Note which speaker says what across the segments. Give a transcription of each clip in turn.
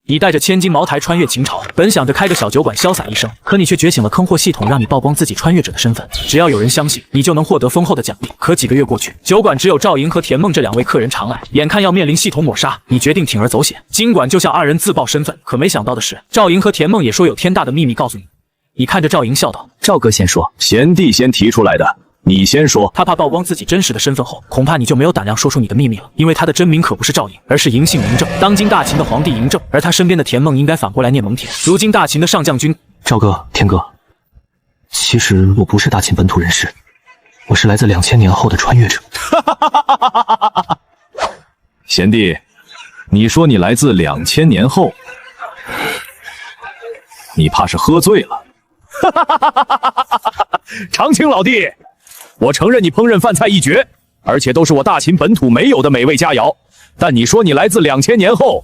Speaker 1: 你带着千金茅台穿越秦朝，本想着开个小酒馆潇洒一生，可你却觉醒了坑货系统，让你曝光自己穿越者的身份。只要有人相信，你就能获得丰厚的奖励。可几个月过去，酒馆只有赵莹和田梦这2位客人常来，眼看要面临系统抹杀，你决定铤而走险。尽管就向2人自曝身份，可没想到的是，赵莹和田梦也说有天大的秘密告诉你。你看着赵莹笑道：“
Speaker 2: 赵哥先说。”
Speaker 3: 贤弟先提出来的。你先说。
Speaker 1: 他怕曝光自己真实的身份后，恐怕你就没有胆量说出你的秘密了，因为他的真名可不是赵莹，而是嬴姓嬴政，当今大秦的皇帝嬴政。而他身边的田梦应该反过来念蒙恬，如今大秦的上将军。
Speaker 2: 赵哥，田哥，其实我不是大秦本土人士，我是来自2000年后的穿越者。
Speaker 3: 贤弟，你说你来自2000年后，你怕是喝醉了。长青老弟，我承认你烹饪饭菜一绝，而且都是我大秦本土没有的美味佳肴。但你说你来自2000年后，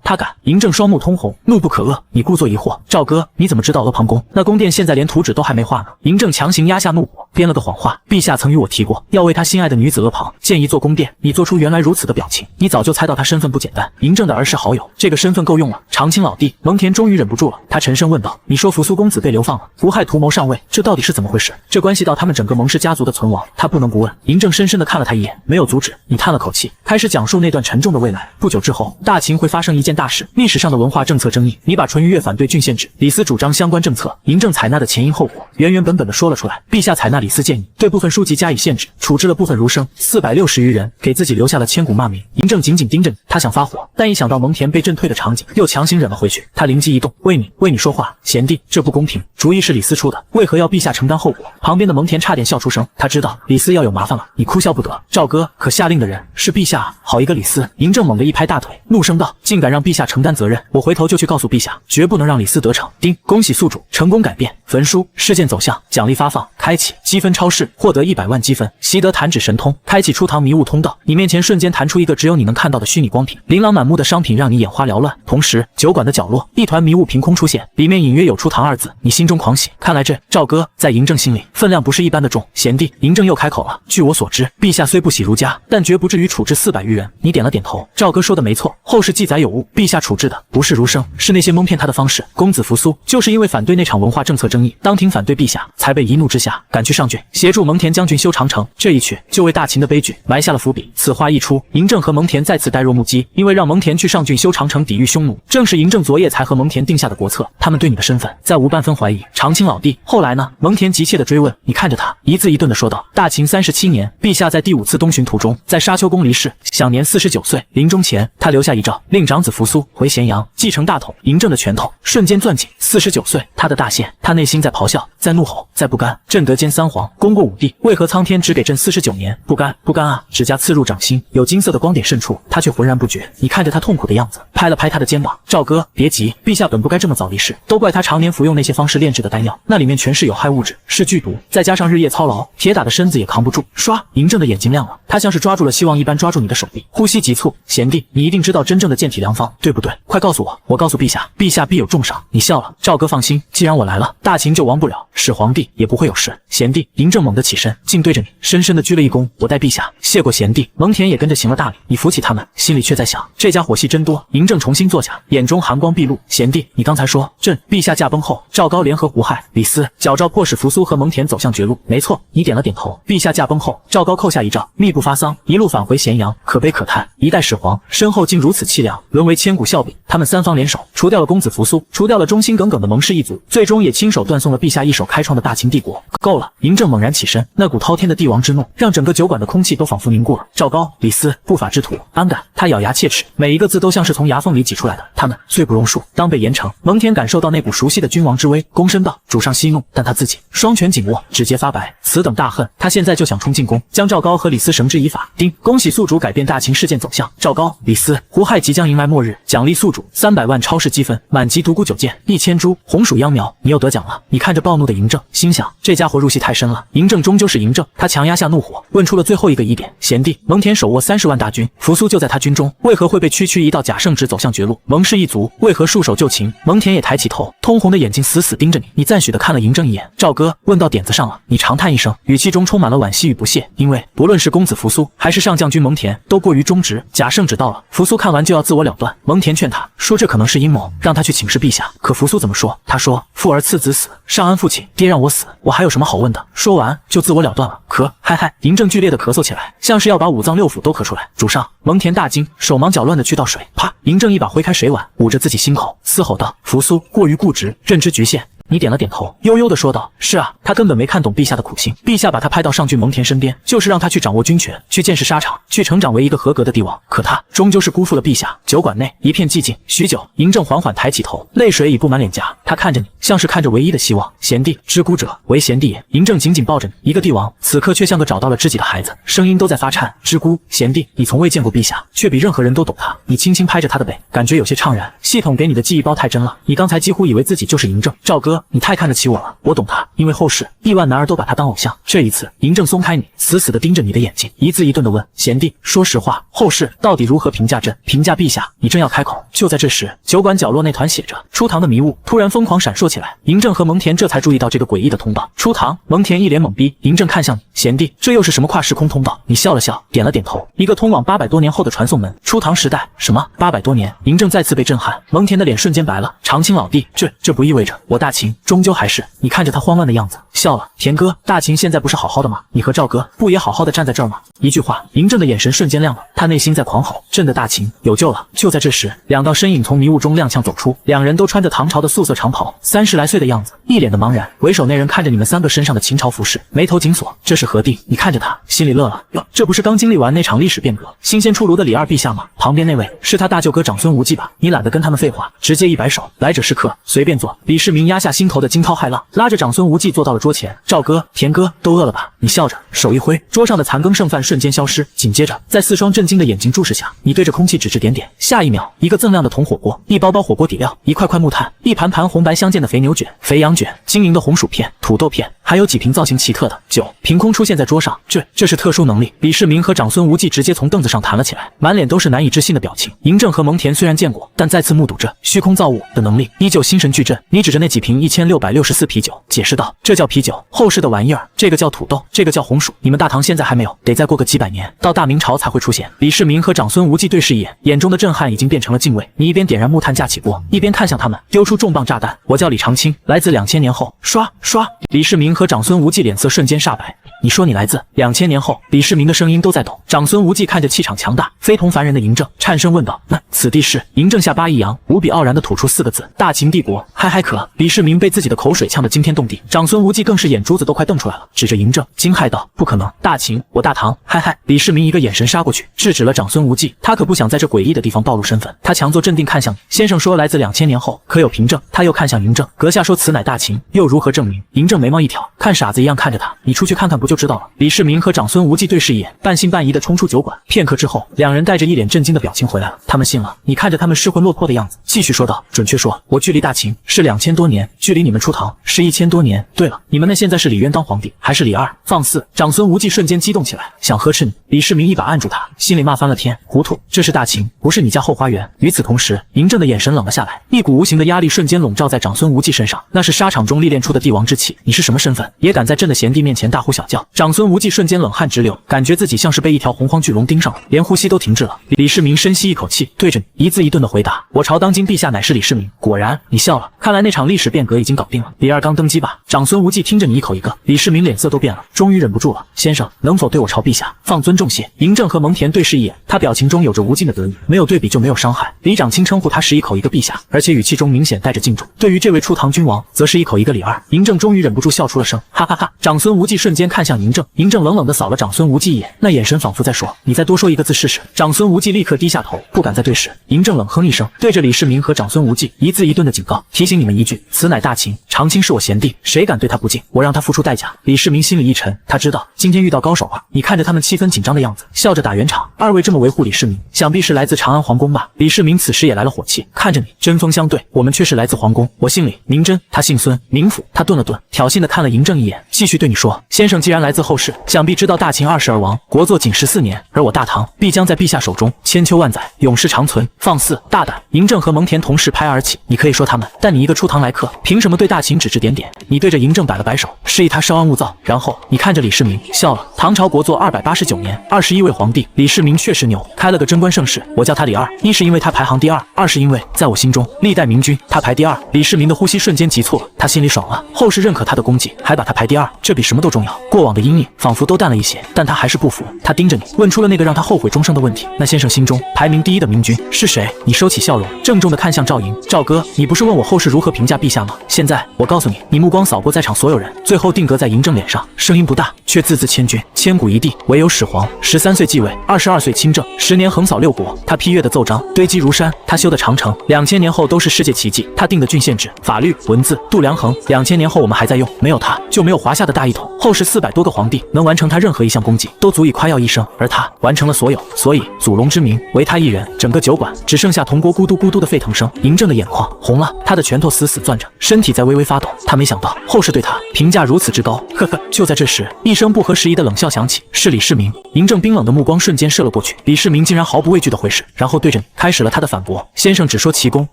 Speaker 1: 他敢！嬴政双目通红，怒不可遏。你故作疑惑，赵哥，你怎么知道阿房宫？那宫殿现在连图纸都还没画呢。嬴政强行压下怒火，编了个谎话。陛下曾与我提过，要为他心爱的女子阿房建一座宫殿。你做出原来如此的表情，你早就猜到他身份不简单，嬴政的儿时好友，这个身份够用了。长青老弟，蒙恬终于忍不住了，他沉声问道：“你说扶苏公子被流放了，胡亥图谋上位，这到底是怎么回事？这关系到他们整个蒙氏家族的存亡，他不能不问。”嬴政深深地看了他一眼，没有阻止，你叹了口气，开始讲述那段沉重的未来。不久之后，大秦会发生一件大事，历史上的文化政策争议。你把淳于越反对郡县制，李斯主张相关政策，嬴政采纳的前因后果，原本地说了出来。陛下采纳李斯建议，对部分书籍加以限制，处置了部分儒生460余人，给自己留下了千古骂名。嬴政紧紧盯着你，他想发火，但一想到蒙恬被震退的场景，又强行忍了回去。他灵机一动，为你说话，贤弟，这不公平，主意是李斯出的，为何要陛下承担后果？旁边的蒙恬差点笑出声，他知道李斯要有麻烦了。你哭笑不得，赵哥，可下令的人是陛下，好一个李斯！嬴政猛地一拍大腿，怒声道：“竟敢让陛下承担责任，我回头就去告诉陛下，绝不能让李斯得逞。”丁，恭喜宿主成功改变焚书，事件走向，奖励发放，开启积分超市，获得100万积分，习得弹指神通，开启出堂迷雾通道，你面前瞬间弹出一个只有你能看到的虚拟光屏，琳琅满目的商品让你眼花缭乱。同时，酒馆的角落一团迷雾凭空出现，里面隐约有出堂2字，你心中狂喜。看来这赵哥在嬴政心里分量不是一般的重。贤弟，嬴政又开口了，据我所知，陛下虽不喜儒家，但绝不至于处置400余人。你点了点头，赵哥说的没错，后世记载有误，陛下处置的不是儒生，是那些蒙骗他的方式。公子扶苏就是因为反对那场文化政策争议，当庭反对陛下，才被一怒之下赶去上郡，协助蒙恬将军修长城。这一去就为大秦的悲剧埋下了伏笔。此话一出，嬴政和蒙恬再次呆若木鸡，因为让蒙恬去上郡修长城抵御匈奴，正是嬴政昨夜才和蒙恬定下的国策。他们对你的身份再无半分怀疑。长青老弟，后来呢？蒙恬急切地追问。你看着他，一字一顿地说道：大秦37年，陛下在第5次东巡途中，在沙丘宫离世，享年49岁。临终前，他留下遗诏，令长子扶苏回咸阳继承大统。嬴政的拳头瞬间攥紧。49岁，他的大限，他内心在咆哮，在怒吼，在不甘。朕得兼三皇，功过5帝，为何苍天只给朕49年？不甘，不甘啊！指甲刺入掌心，有金色的光点渗出，他却浑然不觉。你看着他痛苦的样子，拍了拍他的肩膀：赵哥，别急，陛下本不该这么早离世，都怪他常年服用那些方式炼制的丹药，那里面全是有害物质，是剧毒，再加上日夜操劳，铁打的身子也扛不住。唰，嬴政的眼睛亮了，他像是抓住了希望一般抓住你的手臂，呼吸急促。贤弟，你一定知道真正的健体良方，对不对？快告诉我，我告诉陛下，陛下必有重赏。你笑了，赵哥放心，既然我来了，大秦就亡不了，始皇帝也不会有事。贤弟，嬴政猛地起身，竟对着你深深地鞠了一躬，我代陛下谢过贤弟。蒙恬也跟着行了大礼，你扶起他们，心里却在想，这家伙戏真多。嬴政重新坐下，眼中寒光毕露。贤弟，你刚才说陛下驾崩后，赵高联合胡亥、李斯，矫诏迫使扶苏和蒙恬走向绝路。没错，你点了点头。陛下驾崩后，赵高扣下遗诏，密不发丧，一路返回咸阳。可悲可叹，一代始皇身后竟如此凄凉，沦为千古笑柄。他们3方联手，除掉了公子扶苏，除掉了忠心耿耿的蒙氏一族，最终也亲手断送了陛下一手开创的大秦帝国。够了！嬴政猛然起身，那股滔天的帝王之怒，让整个酒馆的空气都仿佛凝固了。赵高、李斯，不法之徒，安敢！他咬牙切齿，每一个字都像是从牙缝里挤出来的。他们罪不容恕，当被严惩。蒙恬感受到那股熟悉的君王之威，躬身道：主上息怒。但他自己双拳紧握，指节发白，此等大恨，他现在就想冲进宫，将赵高和李斯绳之以法。丁，恭喜宿主改变大秦事件走向。赵高、李斯、胡亥即将迎来末日，奖励宿主300万超市积分，满级独孤9件，1000株红薯秧苗。你又得奖了。你看着暴怒的嬴政，心想这家伙入戏太深了。嬴政终究是嬴政，他强压下怒火，问出了最后一个疑点：贤弟，蒙恬手握30万大军，扶苏就在他军中，为何会被区区一道假圣旨走向绝路？蒙氏一族为何束手就擒？蒙恬也抬起头，通红的眼睛死死盯着你。你赞许地看了嬴政一眼。赵哥，问到点子上了。你长叹一声，语气中充满了惋惜与不屑，因为不论是公子扶苏还是上将军蒙恬，都过于忠直。假圣旨到了，扶苏看完就要自我了断。蒙恬劝他说，这可能是阴谋，让他去请示陛下。可扶苏怎么说？他说：父儿次子死，上安父亲，爹让我死，我还有什么好问的？说完就自我了断了。咳，嗨嗨！嬴政剧烈地咳嗽起来，像是要把五脏六腑都咳出来。主上！蒙恬大惊，手忙脚乱地去倒水。啪！嬴政一把挥开水碗，捂着自己心口，嘶吼道：扶苏过于固执，认知局限。你点了点头，悠悠地说道：是啊，他根本没看懂陛下的苦心。陛下把他派到上郡蒙恬身边，就是让他去掌握军权，去见识沙场，去成长为一个合格的帝王。可他终究是辜负了陛下。酒馆内一片寂静，许久，嬴政缓缓抬起头，泪水已布满脸颊。他看着你，像是看着唯一的希望。贤弟，知孤者为贤弟也。嬴政紧紧抱着你，一个帝王，此刻却像个找到了知己的孩子，声音都在发颤。知孤，贤弟，你从未见过陛下，却比任何人都懂他。你轻轻拍着他的背，感觉有些怅然。系统给你的记忆包太真了，你刚才几乎以为自己就是嬴政。赵哥，哥，你太看得起我了，我懂他，因为后世亿万男儿都把他当偶像。这一次，嬴政松开你，死死地盯着你的眼睛，一字一顿地问：贤弟，说实话，后世到底如何评价朕？评价陛下？你正要开口，就在这时，酒馆角落那团写着“出堂”的迷雾突然疯狂闪烁起来。嬴政和蒙恬这才注意到这个诡异的通报。出堂！蒙恬一脸懵逼。嬴政看向你，贤弟，这又是什么跨时空通报？你笑了笑，点了点头。一个通往800多年后的传送门。出堂时代？什么？800多年？嬴政再次被震撼。蒙恬的脸瞬间白了。长青老弟，这不意味着我大秦终究还是……你看着他慌乱的样子，笑了。田哥，大秦现在不是好好的吗？你和赵哥不也好好的站在这儿吗？一句话，嬴政的眼神瞬间亮了，他内心在狂吼：朕的大秦有救了！就在这时，两道身影从迷雾中踉跄走出，两人都穿着唐朝的素色长袍，30来岁的样子，一脸的茫然。为首那人看着你们3个身上的秦朝服饰，眉头紧锁。这是何地？你看着他，心里乐了。哟，这不是刚经历完那场历史变革，新鲜出炉的李二陛下吗？旁边那位是他大舅哥长孙无忌吧？你懒得跟他们废话，直接一摆手，来者是客，随便坐。李世民压下心头的惊涛骇浪，拉着长孙无忌坐到了桌前。赵哥、田哥都饿了吧？你笑着，手一挥，桌上的残羹剩饭瞬间消失。紧接着，在4双震惊的眼睛注视下，你对着空气指指点点。下一秒，一个锃亮的铜火锅，一包包火锅底料，一块块木炭，一盘盘红白相间的肥牛卷、肥羊卷，晶莹的红薯片、土豆片，还有几瓶造型奇特的酒，凭空出现在桌上。这是特殊能力。李世民和长孙无忌直接从凳子上弹了起来，满脸都是难以置信的表情。嬴政和蒙恬虽然见过，但再次目睹这虚空造物的能力，依旧心神俱震。你指着那几瓶1664啤酒，解释道：这叫啤酒，后世的玩意儿，这个叫土豆，这个叫红薯。你们大唐现在还没有，得再过个几百年，到大明朝才会出现。李世民和长孙无忌对视一眼，眼中的震撼已经变成了敬畏。你一边点燃木炭架起锅，一边看向他们，丢出重磅炸弹。我叫李长青，来自2000年后。刷刷，李世民和长孙无忌脸色瞬间煞白。你说你来自2000年后？李世民的声音都在抖。长孙无忌看着气场强大、非同凡人的嬴政，颤声问道：那此地是？嬴政下巴一扬，无比傲然地吐出4个字：大秦帝国。嗨可！李世民被自己的口水呛得惊天动地，长孙无忌更是眼珠子都快瞪出来了，指着嬴政惊骇道：不可能，大秦，我大唐！嗨！李世民一个眼神杀过去，制止了长孙无忌。他可不想在这诡异的地方暴露身份，他强作镇定看向你，先生说来自2000年后，可有凭证？他又看向嬴政，阁下说此乃大秦，又如何证明？嬴政眉毛一挑，看傻子一样看着他，你出去看看不就知道了。李世民和长孙无忌对视一眼，半信半疑地冲出酒馆。片刻之后，两人带着一脸震惊的表情回来了。他们信了。你看着他们失魂落魄的样子，继续说道：准确说，我距离大秦是2000多年，距离你们出唐是1000多年。对了，你们那现在是李渊当皇帝，还是李二？放肆！长孙无忌瞬间激动起来，想呵斥你。李世民一把按住他，心里骂翻了天，糊涂！这是大秦，不是你家后花园。与此同时，嬴政的眼神冷了下来，一股无形的压力瞬间笼罩在长孙无忌身上，那是沙场中历练出的帝王之气。你是什么身份，也敢在朕的贤弟面前大呼小叫？长孙无忌瞬间冷汗直流，感觉自己像是被一条洪荒巨龙盯上了，连呼吸都停滞了。李世民深吸一口气，对着你一字一顿的回答：我朝当今陛下乃是李世民。果然，你笑了，看来那场历史变革已经搞定了。李二刚登基吧？长孙无忌听着你一口一个，李世民脸色都变了，终于忍不住了：先生，能否对我朝陛下放尊重些？嬴政和蒙恬对视一眼，他表情中有着无尽的得意，没有对比就没有伤害。李长青称呼他是一口一个陛下，而且语气中明显带着敬重。对于这位初唐君王，则是一口一个李二。嬴政终于忍不住笑出了声，哈哈哈！长孙无忌瞬间看向嬴政，嬴政冷冷地扫了长孙无忌一眼，那眼神仿佛在说：你再多说一个字试试。长孙无忌立刻低下头，不敢再对视。嬴政冷哼一声，对着李世民和长孙无忌一字一顿的警告：提醒你们一句，此乃大秦，长青是我贤弟，谁敢对他不敬，我让他付出代价。李世民心里一沉，他知道今天遇到高手了。你看着他们气氛紧张的样子，笑着打圆场。二位这么维护李世民，想必是来自长安皇宫吧？李世民此时也来了火气，看着你针锋相对。我们却是来自皇宫，我姓李，名真，他姓孙，名府。他顿了顿，挑衅地看了嬴政一眼，继续对你说：先生既然来自后世，想必知道大秦20而亡，国祚仅14年，而我大唐必将在陛下手中千秋万载，永世长存。放肆大胆！嬴政和蒙恬同时拍而起。你可以说他们，但你一个初唐来客，凭什么对大秦指指点点？你对着嬴政摆了摆手，示意他稍安勿躁。然后你看着李世民笑了。唐朝国祚289年，21位皇帝，李世民确实牛，开了个贞观盛世。我叫他李二，一是因为他排行第二，二是因为在我心中历代明君他排第二。李世民的呼吸瞬间急促了，他心里爽了，后世认可他的功绩，还把他排第二，这比什么都重要。过往的阴翳仿佛都淡了一些，但他还是不服。他盯着你，问出了那个让他后悔终生的问题：那先生心中排名第一的明君是谁？你收起笑容，郑重地看向赵莹：赵哥，你不是问我后世如何评价陛下吗？现在我告诉你，你目光扫过在场所有人，最后定格在嬴政脸上，声音不大，却字字千钧，千古一帝，唯有始皇。13岁继位，22岁亲政，10年横扫6国。他批阅的奏章堆积如山，他修的长城2000年后都是世界奇迹。他定的郡县制、法律、文字、度量衡，2000年后我们还在用，没有他就没有华夏的大一统。后世400多个皇帝能完成他任何一项功绩，都足以夸耀一生，而他完成了所有，所以祖龙之名唯他一人。整个酒馆只剩下铜锅咕嘟咕嘟的沸腾声。嬴政的眼眶红了，他的拳头死死攥着，身体在微微发抖。他没想到后世对他评价如此之高。呵呵，就在这时，一声不合时宜的冷笑响起，是李世民。嬴政冰冷的目光瞬间射了过去，李世民竟然毫不畏惧的回视，然后对着你开始了他的反驳。先生只说其功，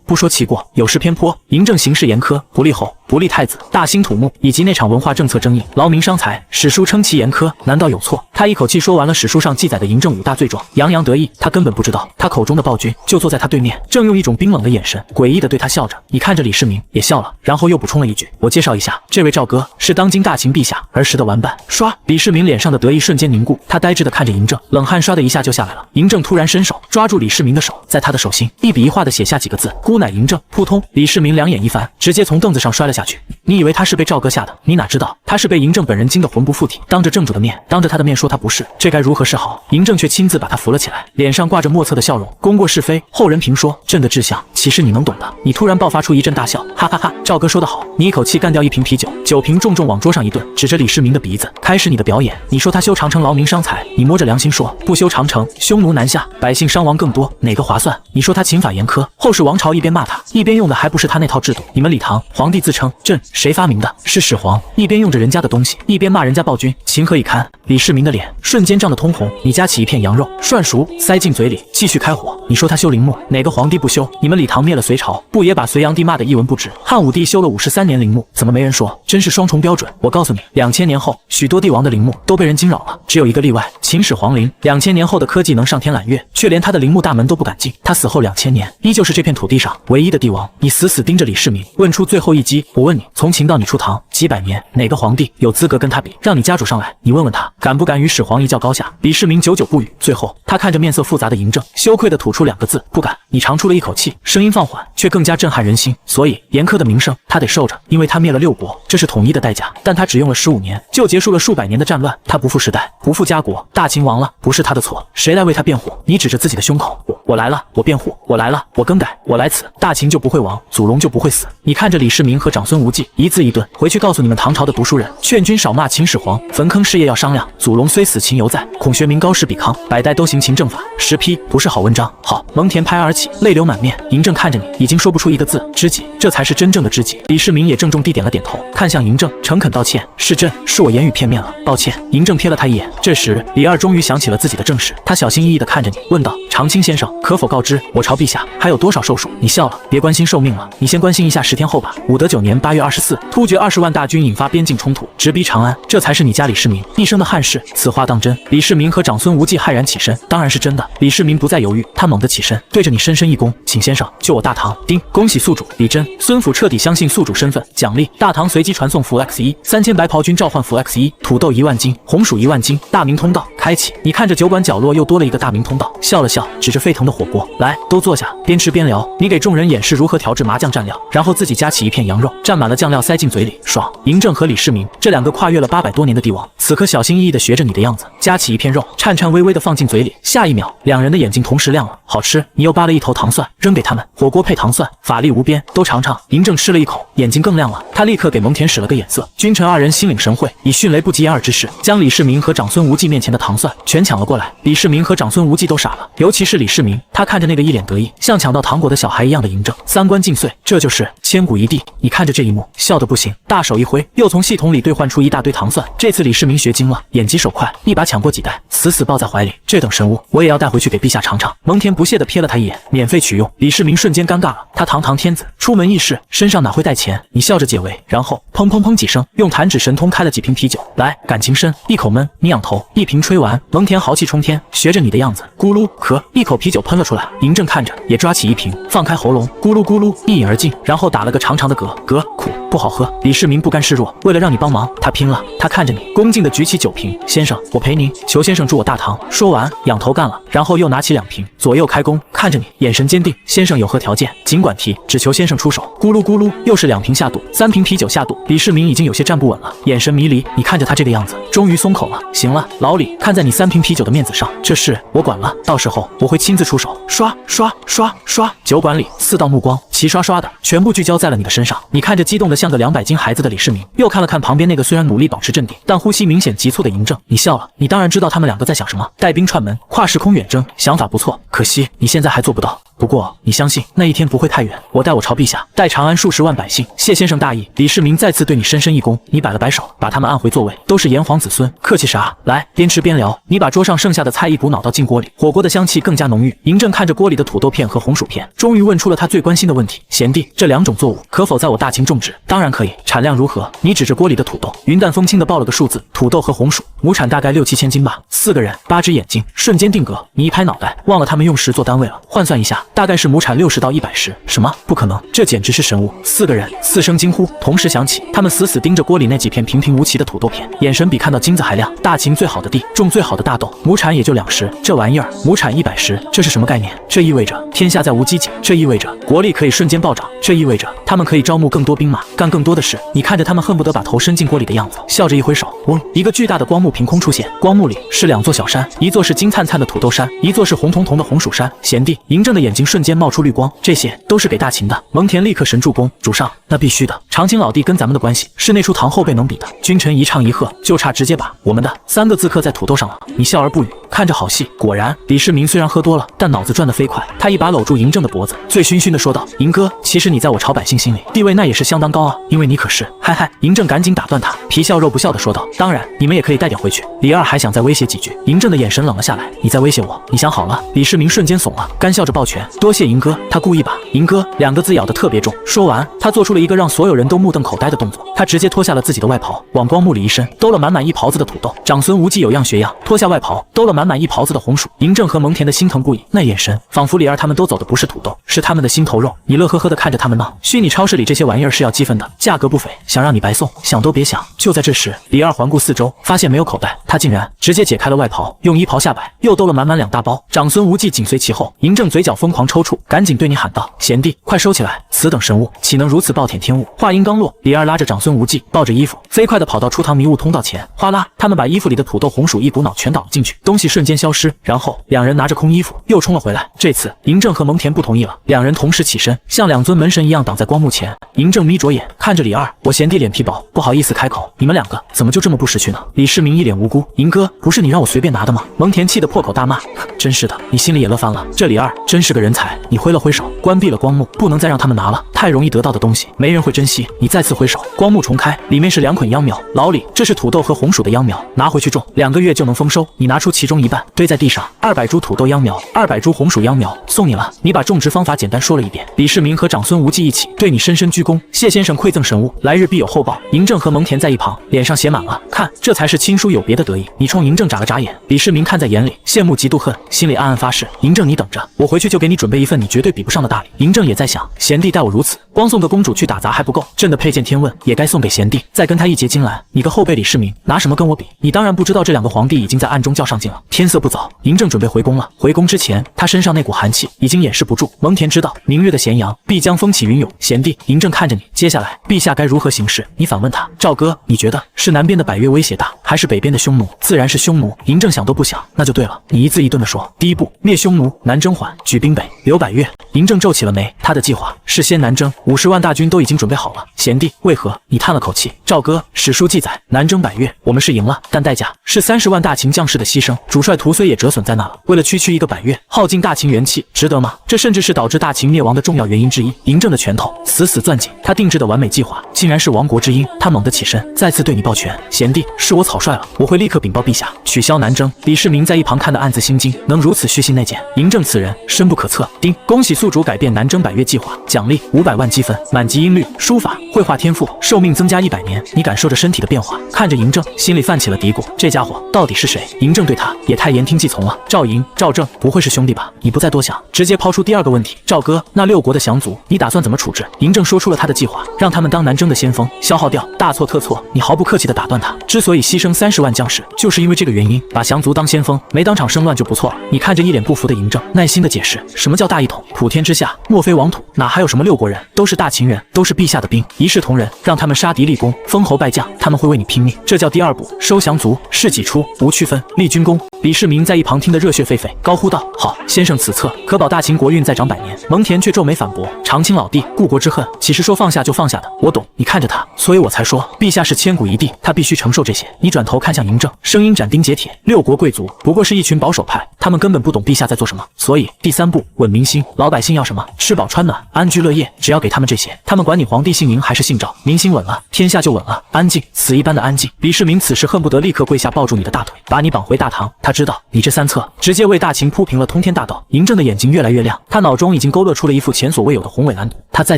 Speaker 1: 不说其过，有失偏颇。嬴政行事严苛，不立后，不立太子，大兴土木，以及那场文化政策争议，劳民伤财。史书称其严苛，难道有错？他一口气说完了史书上记载的嬴政5大罪状，洋洋得意。他根本不知道，他口中的暴君就坐在他对面，正用一种冰冷的眼神诡异的对他笑着。你看着李世民也笑了，然后又补充了一句：我介绍一下，这位赵哥是当今大秦陛下儿时的玩伴。唰，李世民脸上的得意瞬间凝固，他呆滞的看着嬴政，冷汗唰的一下就下来了。嬴政突然伸手抓住李世民的手，在他的手心一笔一画的写下几个字：姑乃嬴政。扑通，李世民两眼一翻，直接从凳子上摔了下去。你以为他是被赵哥吓的？你哪知道他是被嬴政本人惊得魂不附体，当着正主的面，当着他的面说他不是，这该如何是好？嬴政却亲自把他扶了起来，脸上挂着莫测的笑容。功过是非，后人评说，朕的志向岂是你能懂的？你突然爆发出一阵大笑，哈哈哈！赵哥说得好，你一口气干掉一瓶啤酒，酒瓶重重往桌上一顿，指着李世民的鼻子，开始你的表演。你说他修长城劳民伤财，你摸着良心说不修长城，匈奴南下，百姓伤亡更多，哪个划算？你说他刑法严苛，后世王朝一边骂他，一边用的还不是他那套制度。你们李唐皇帝自称朕谁发明的？是始皇，一边用着人家的东西，一边骂人家暴君，情何以堪？李世民的脸瞬间涨得通红，你夹起一片羊肉涮熟塞进嘴里，继续开火。你说他修陵墓，哪个皇帝不修？你们李唐灭了隋朝，不也把隋炀帝骂得一文不值？汉武帝修了53年陵墓，怎么没人说？真是双重标准。我告诉你，2000年后许多帝王的陵墓都被人惊扰了，只有一个例外，秦始皇陵。2000年后的科技能上天揽月，却连他的陵墓大门都不敢进。他死后2000年，依旧是这片土地上唯一的帝王。你死死盯着李世民，问出最后一击。我问你，从秦到你出唐几百年，哪个皇帝有资格跟他比？让你家主上来，你问问他，敢不敢与始皇一较高下？李世民久久不语，最后他看着面色复杂的嬴政，羞愧地吐出2个字：不敢。你长出了一口气，声音放缓，却更加震撼人心。所以严苛的名声他得受着，因为他灭了6国，这是统一的代价。但他只用了15年，就结束了数百年的战乱。他不负时代，不负家国，大秦亡了，不是他的错，谁来为他辩护？你指着自己的胸口，我来了，我辩护，我来了，我更改，我来此，大秦就不会亡，祖龙就不会死。你看着李世民和长孙无忌一字一顿，回去告诉你们唐朝的读书人，劝君少骂秦始皇，坟坑事业要商量。祖龙虽死，秦犹在，孔学明高士比康，百代都行秦正法。10批不是好文章。好，蒙恬拍而起，泪流满面。嬴政看着你，已经说不出一个字，知己，这才是真正的知己。李世民也郑重地点了点头，看向嬴政，诚恳道歉，是朕，是我言语片面了，抱歉。嬴政瞥了他一眼。这时李二终于想起了自己的正事，他小心翼翼地看着你，问道：长清先生，可否告知我朝陛下还有多少寿数？你笑了，别关心寿命了，你先关心一下10天后吧。武德9年8月24，突厥20万大军引发边境冲突，直逼长安，这才是你家李世民一生的憾事。此话当真？李世民和长孙无忌骇然起身，当然是真的。李世民不再犹豫，他猛地起身，对着你深深一躬，请先生救我大唐。丁，恭喜宿主李真、孙府彻底相信宿主身份，奖励大唐随机传送符 X1，3000白袍军召唤符 X1，土豆1万斤，红薯1万斤，大明通道开启。你看着酒馆角落又多了一个大明通道，笑了笑，指着沸腾的火锅，来，都坐下，边吃边聊。你给众人演示如何调制麻酱蘸料，然后自己夹起一片羊肉，蘸满了酱料塞进嘴里，爽。嬴政和李世民这2个跨越了800多年的帝王，此刻小心翼翼地学着你的样子，夹起一片肉，颤颤巍巍地放进嘴里。下一秒，2人的眼睛同时亮了，好吃。你又扒了一头糖蒜扔给他们，火锅配糖蒜，法力无边，都尝尝。嬴政吃了一口，眼睛更亮了，他立刻给蒙恬使了个眼色。君臣2人心领神会，以迅雷不及掩耳之势，将李世民和长孙无忌面前的糖蒜全抢了过来。李世民和长孙无忌都傻了，尤其是李世民，他看着那个一脸得意，像抢到糖果的小孩一样的嬴政，三观尽碎。这就是千古一帝。你看着这一幕，笑得不行，大手一挥，又从系统里兑换出一大堆糖蒜。这次李世民学精了，眼疾手快，一把抢过几袋，死死抱在怀里。这等神物，我也要带回去给陛下尝尝。蒙恬不屑地瞥了他一眼，免费取用。李世民瞬间尴尬了，他堂堂天子，出门议事，身上哪会带钱？你笑着解围，然后砰砰砰几声，用弹指神通开了几瓶啤酒。来，感情深，一口闷，你仰头，一瓶吹完。蒙恬豪气冲天，学着你的样子，咕噜咳，一口啤酒喷了出来。嬴政看着，也抓起一瓶，放开喉咙，咕噜咕噜一饮而尽，然后打了个长长的嗝，嗝，苦，不好喝。李世民不甘示弱，为了让你帮忙，他拼了。他看着你，恭敬地举起酒瓶，先生，我陪您，求先生助我大唐。说完，仰头干了，然后又拿起2瓶，左右开弓，看着你，眼神坚定。先生有何条件，尽管提，只求先生出手。咕噜咕噜，又是2瓶下肚，3瓶啤酒下肚。李世民已经有些站不稳了，眼神迷离。你看着他这个样子，终于松口了。行了，老李，看在你3瓶啤酒的面子上，这事我管了，到时候我会亲自出手。刷刷刷刷，酒馆里4道目光齐刷刷的全部聚焦在了你的身上。你看着激动的像个200斤孩子的李世民，又看了看旁边那个虽然努力保持镇定，但呼吸明显急促的嬴政，你笑了。你当然知道他们两个在想什么，带兵串门，跨时空远征，想法不错，可惜你现在还做不到。不过你相信那一天不会太远，我代我朝陛下，代长安数十万百姓，谢先生大义。李世民再次对你深深一躬，你摆了摆手，把他们按回座位，都是炎黄子孙，客气啥？来，边吃边聊。你把桌上剩下的菜一股脑倒进锅里，火锅的香气更加浓郁。嬴政看着锅里的土豆片和红薯片，终于问出了他最关心的问题：贤弟，这2种作物可否在我大秦种植？当然可以，产量如何？你指着锅里的土豆，云淡风轻的报了个数字：土豆和红薯亩产大概6、7千斤吧。4个人，8只眼睛，瞬间定格。你一拍脑袋，忘了他们用时做单位了，换算一下，大概是亩产60到100石。什么？不可能，这简直是神物！4个人4声惊呼同时响起，他们死死盯着锅里那几片平平无奇的土豆片，眼神比看到金子还亮。大秦最好的地，种最好的大豆，亩产也就2石，这玩意儿亩产100石，这是什么概念？这意味着天下再无饥馑，这意味着国力可以瞬间暴涨，这意味着他们可以招募更多兵马，干更多的事。你看着他们恨不得把头伸进锅里的样子，笑着一挥手，嗡，一个巨大的光幕凭空出现，光幕里是2座小山，一座是金灿灿的土豆山，一座是红彤彤的红薯山。贤弟，嬴政的眼睛瞬间冒出绿光，这些都是给大秦的。蒙恬立刻神助攻，主上，那必须的，长秦老弟跟咱们的关系是那出唐后辈能比的。君臣一唱一和，就差直接把我们的3个字刻在土豆上了。你笑而不语，看着好戏。果然，李世民虽然喝多了，但脑子转得飞快，他一把搂住嬴政的脖子，醉醺醺的说道：嬴哥，其实你在我朝百姓心里地位那也是相当高啊，因为你可是……嗨嗨！嬴政赶紧打断他，皮笑肉不笑的说道：当然，你们也可以带点回去。李二还想再威胁几句，嬴政的眼神冷了下来，你在威胁我？你想好了？李世民瞬间怂了，干笑着抱拳，多谢嬴哥。他故意把嬴哥2个字咬得特别重。说完，他做出了一个让所有人都目瞪口呆的动作，他直接脱下了自己的外袍，往光幕里一伸，兜了满满一袍子的土豆。长孙无忌有样学样，脱下外袍，兜了满满一袍子的红薯。嬴政和蒙恬的心疼不已，那眼神仿佛李二他们都走的不是土豆，是他们的心头肉。你乐呵呵的看着他们闹，虚拟超市里这些玩意儿是要积分的，价格不菲，想让你白送，想都别想。就在这时，李二环顾四周，发现没有口袋，他竟然直接解开了外袍，用衣袍下摆，又兜了满满2大包。长孙无忌紧随其后，嬴政嘴角疯狂抽搐，赶紧对你喊道：贤弟，快收起来，此等神物岂能如此暴殄天物？话音刚落，李二拉着长孙无忌，抱着衣服，飞快地跑到出堂迷雾通道前，哗啦，他们把衣服里的土豆红薯一股脑全倒了进去，东西瞬间消失，然后2人拿着空衣服又冲了回来。这次嬴政和蒙恬不同意了，2人同时起身，像2尊门神一样挡在光幕前。嬴政眯着眼看着李二，我贤弟脸皮薄，不好意思开口，你们2个怎么就这么不识趣呢？李世民一脸无辜，嬴哥，不是你让我随便拿的吗？蒙恬气得破口大骂，真是的，你心里也乐翻了，这李二真是个人才。你挥了挥手，关闭了光幕，不能再让他们拿了，太容易得到的东西没人会珍惜。你再次挥手，光幕重开，里面是2捆秧苗。老李，这是土豆和红薯的秧苗，拿回去种，2个月就能丰收。你拿出其中一半，堆在地上，200株土豆秧苗，200株红薯秧苗，送你了。你把种植方法简单说了一遍。李世民和长孙无忌一起对你深深鞠躬，谢先生馈赠神物，来日必有厚报。嬴政和蒙恬在一旁脸上写满了看，这才是亲疏有别的得意。你冲嬴政眨了眨眼，李世民看在眼里，羡慕嫉妒恨，心里暗暗发誓：嬴政你等着，我回去就给你准备一份你绝对比不上的大礼。嬴政也在想，贤弟待我如此，光送个公主去打杂还不够，朕的佩剑天问也该送给贤弟，再跟他一结金兰。你个后辈李世民，拿什么跟我比？你当然不知道这2个皇帝已经在暗中较上劲了。天色不早，嬴政准备回宫了。回宫之前，他身上那股寒气已经掩饰不住。蒙恬知道，明日的咸阳必将风起云涌。贤弟，嬴政看着你，接下来陛下该如何行事？你反问他。赵哥，你觉得是南边的百越威胁大，还是北边的匈奴？自然是匈奴。嬴政想都不想，那就对了。你一字一顿的说。第一步，灭匈奴，南征缓，举兵北，留百越。嬴政皱起了眉，他的计划是先南征，50万大军都已经准备好了。贤弟，为何？你叹了口气。赵哥，史书记载，南征百越，我们是赢了，但代价是30万大秦将士的牺牲，主帅屠睢也折损在那了。为了区区一个百越，耗尽大秦元气，值得吗？这甚至是导致大秦灭亡的重要原因之一。嬴政的拳头死死攥紧，他定制的完美计划竟然是亡国之因。他猛地起身，再次对你抱拳：贤弟，是我草率了，我会立刻禀报陛下，取消南征。李世民在一旁看得暗自心惊，能如此虚心内谏，嬴政此人深不可测。丁，恭喜宿主改变南征百越计划，奖励500万积分，满级音律、书法、绘画天赋，寿命增加100年。你感受着身体的变化，看着嬴政，心里泛起了嘀咕：这家伙到底是谁？嬴政对他也太言听计从了。赵嬴、赵正不会是兄弟吧？你不再多想，直接抛出第2个问题：赵哥，那6国的降族，你打算怎么处置？嬴政说出了他的计划，让他们当南征的先锋，消耗掉，大错特错。你毫不客气地打断他，之所以牺牲生30万将士，就是因为这个原因把降族当先锋，没当场生乱就不错了。你看着一脸不服的嬴政，耐心的解释什么叫大一统，普天之下莫非王土，哪还有什么6国人，都是大秦人，都是陛下的兵，一视同仁，让他们杀敌立功，封侯拜将，他们会为你拼命。这叫第2步，收降族，事己出，无区分，立军功。李世民在一旁听得热血沸沸，高呼道：“好，先生此策可保大秦国运再长100年。”蒙恬却皱眉反驳：“长青老弟，故国之恨，岂是说放下就放下的？我懂，你看着他，所以我才说，陛下是千古一帝，他必须承受这些。”你转头看向嬴政，声音斩钉截铁：“6国贵族不过是一群保守派，他们根本不懂陛下在做什么。所以第3步，稳民心。老百姓要什么？吃饱穿暖，安居乐业，只要给他们这些，他们管你皇帝姓嬴还是姓赵，民心稳了，天下就稳了。安静，死一般的安静。”李世民此时恨不得立刻跪下抱住你的大腿，把你绑回大唐。他知道你这3策直接为大秦铺平了通天大道。嬴政的眼睛越来越亮，他脑中已经勾勒出了一副前所未有的宏伟蓝图。他再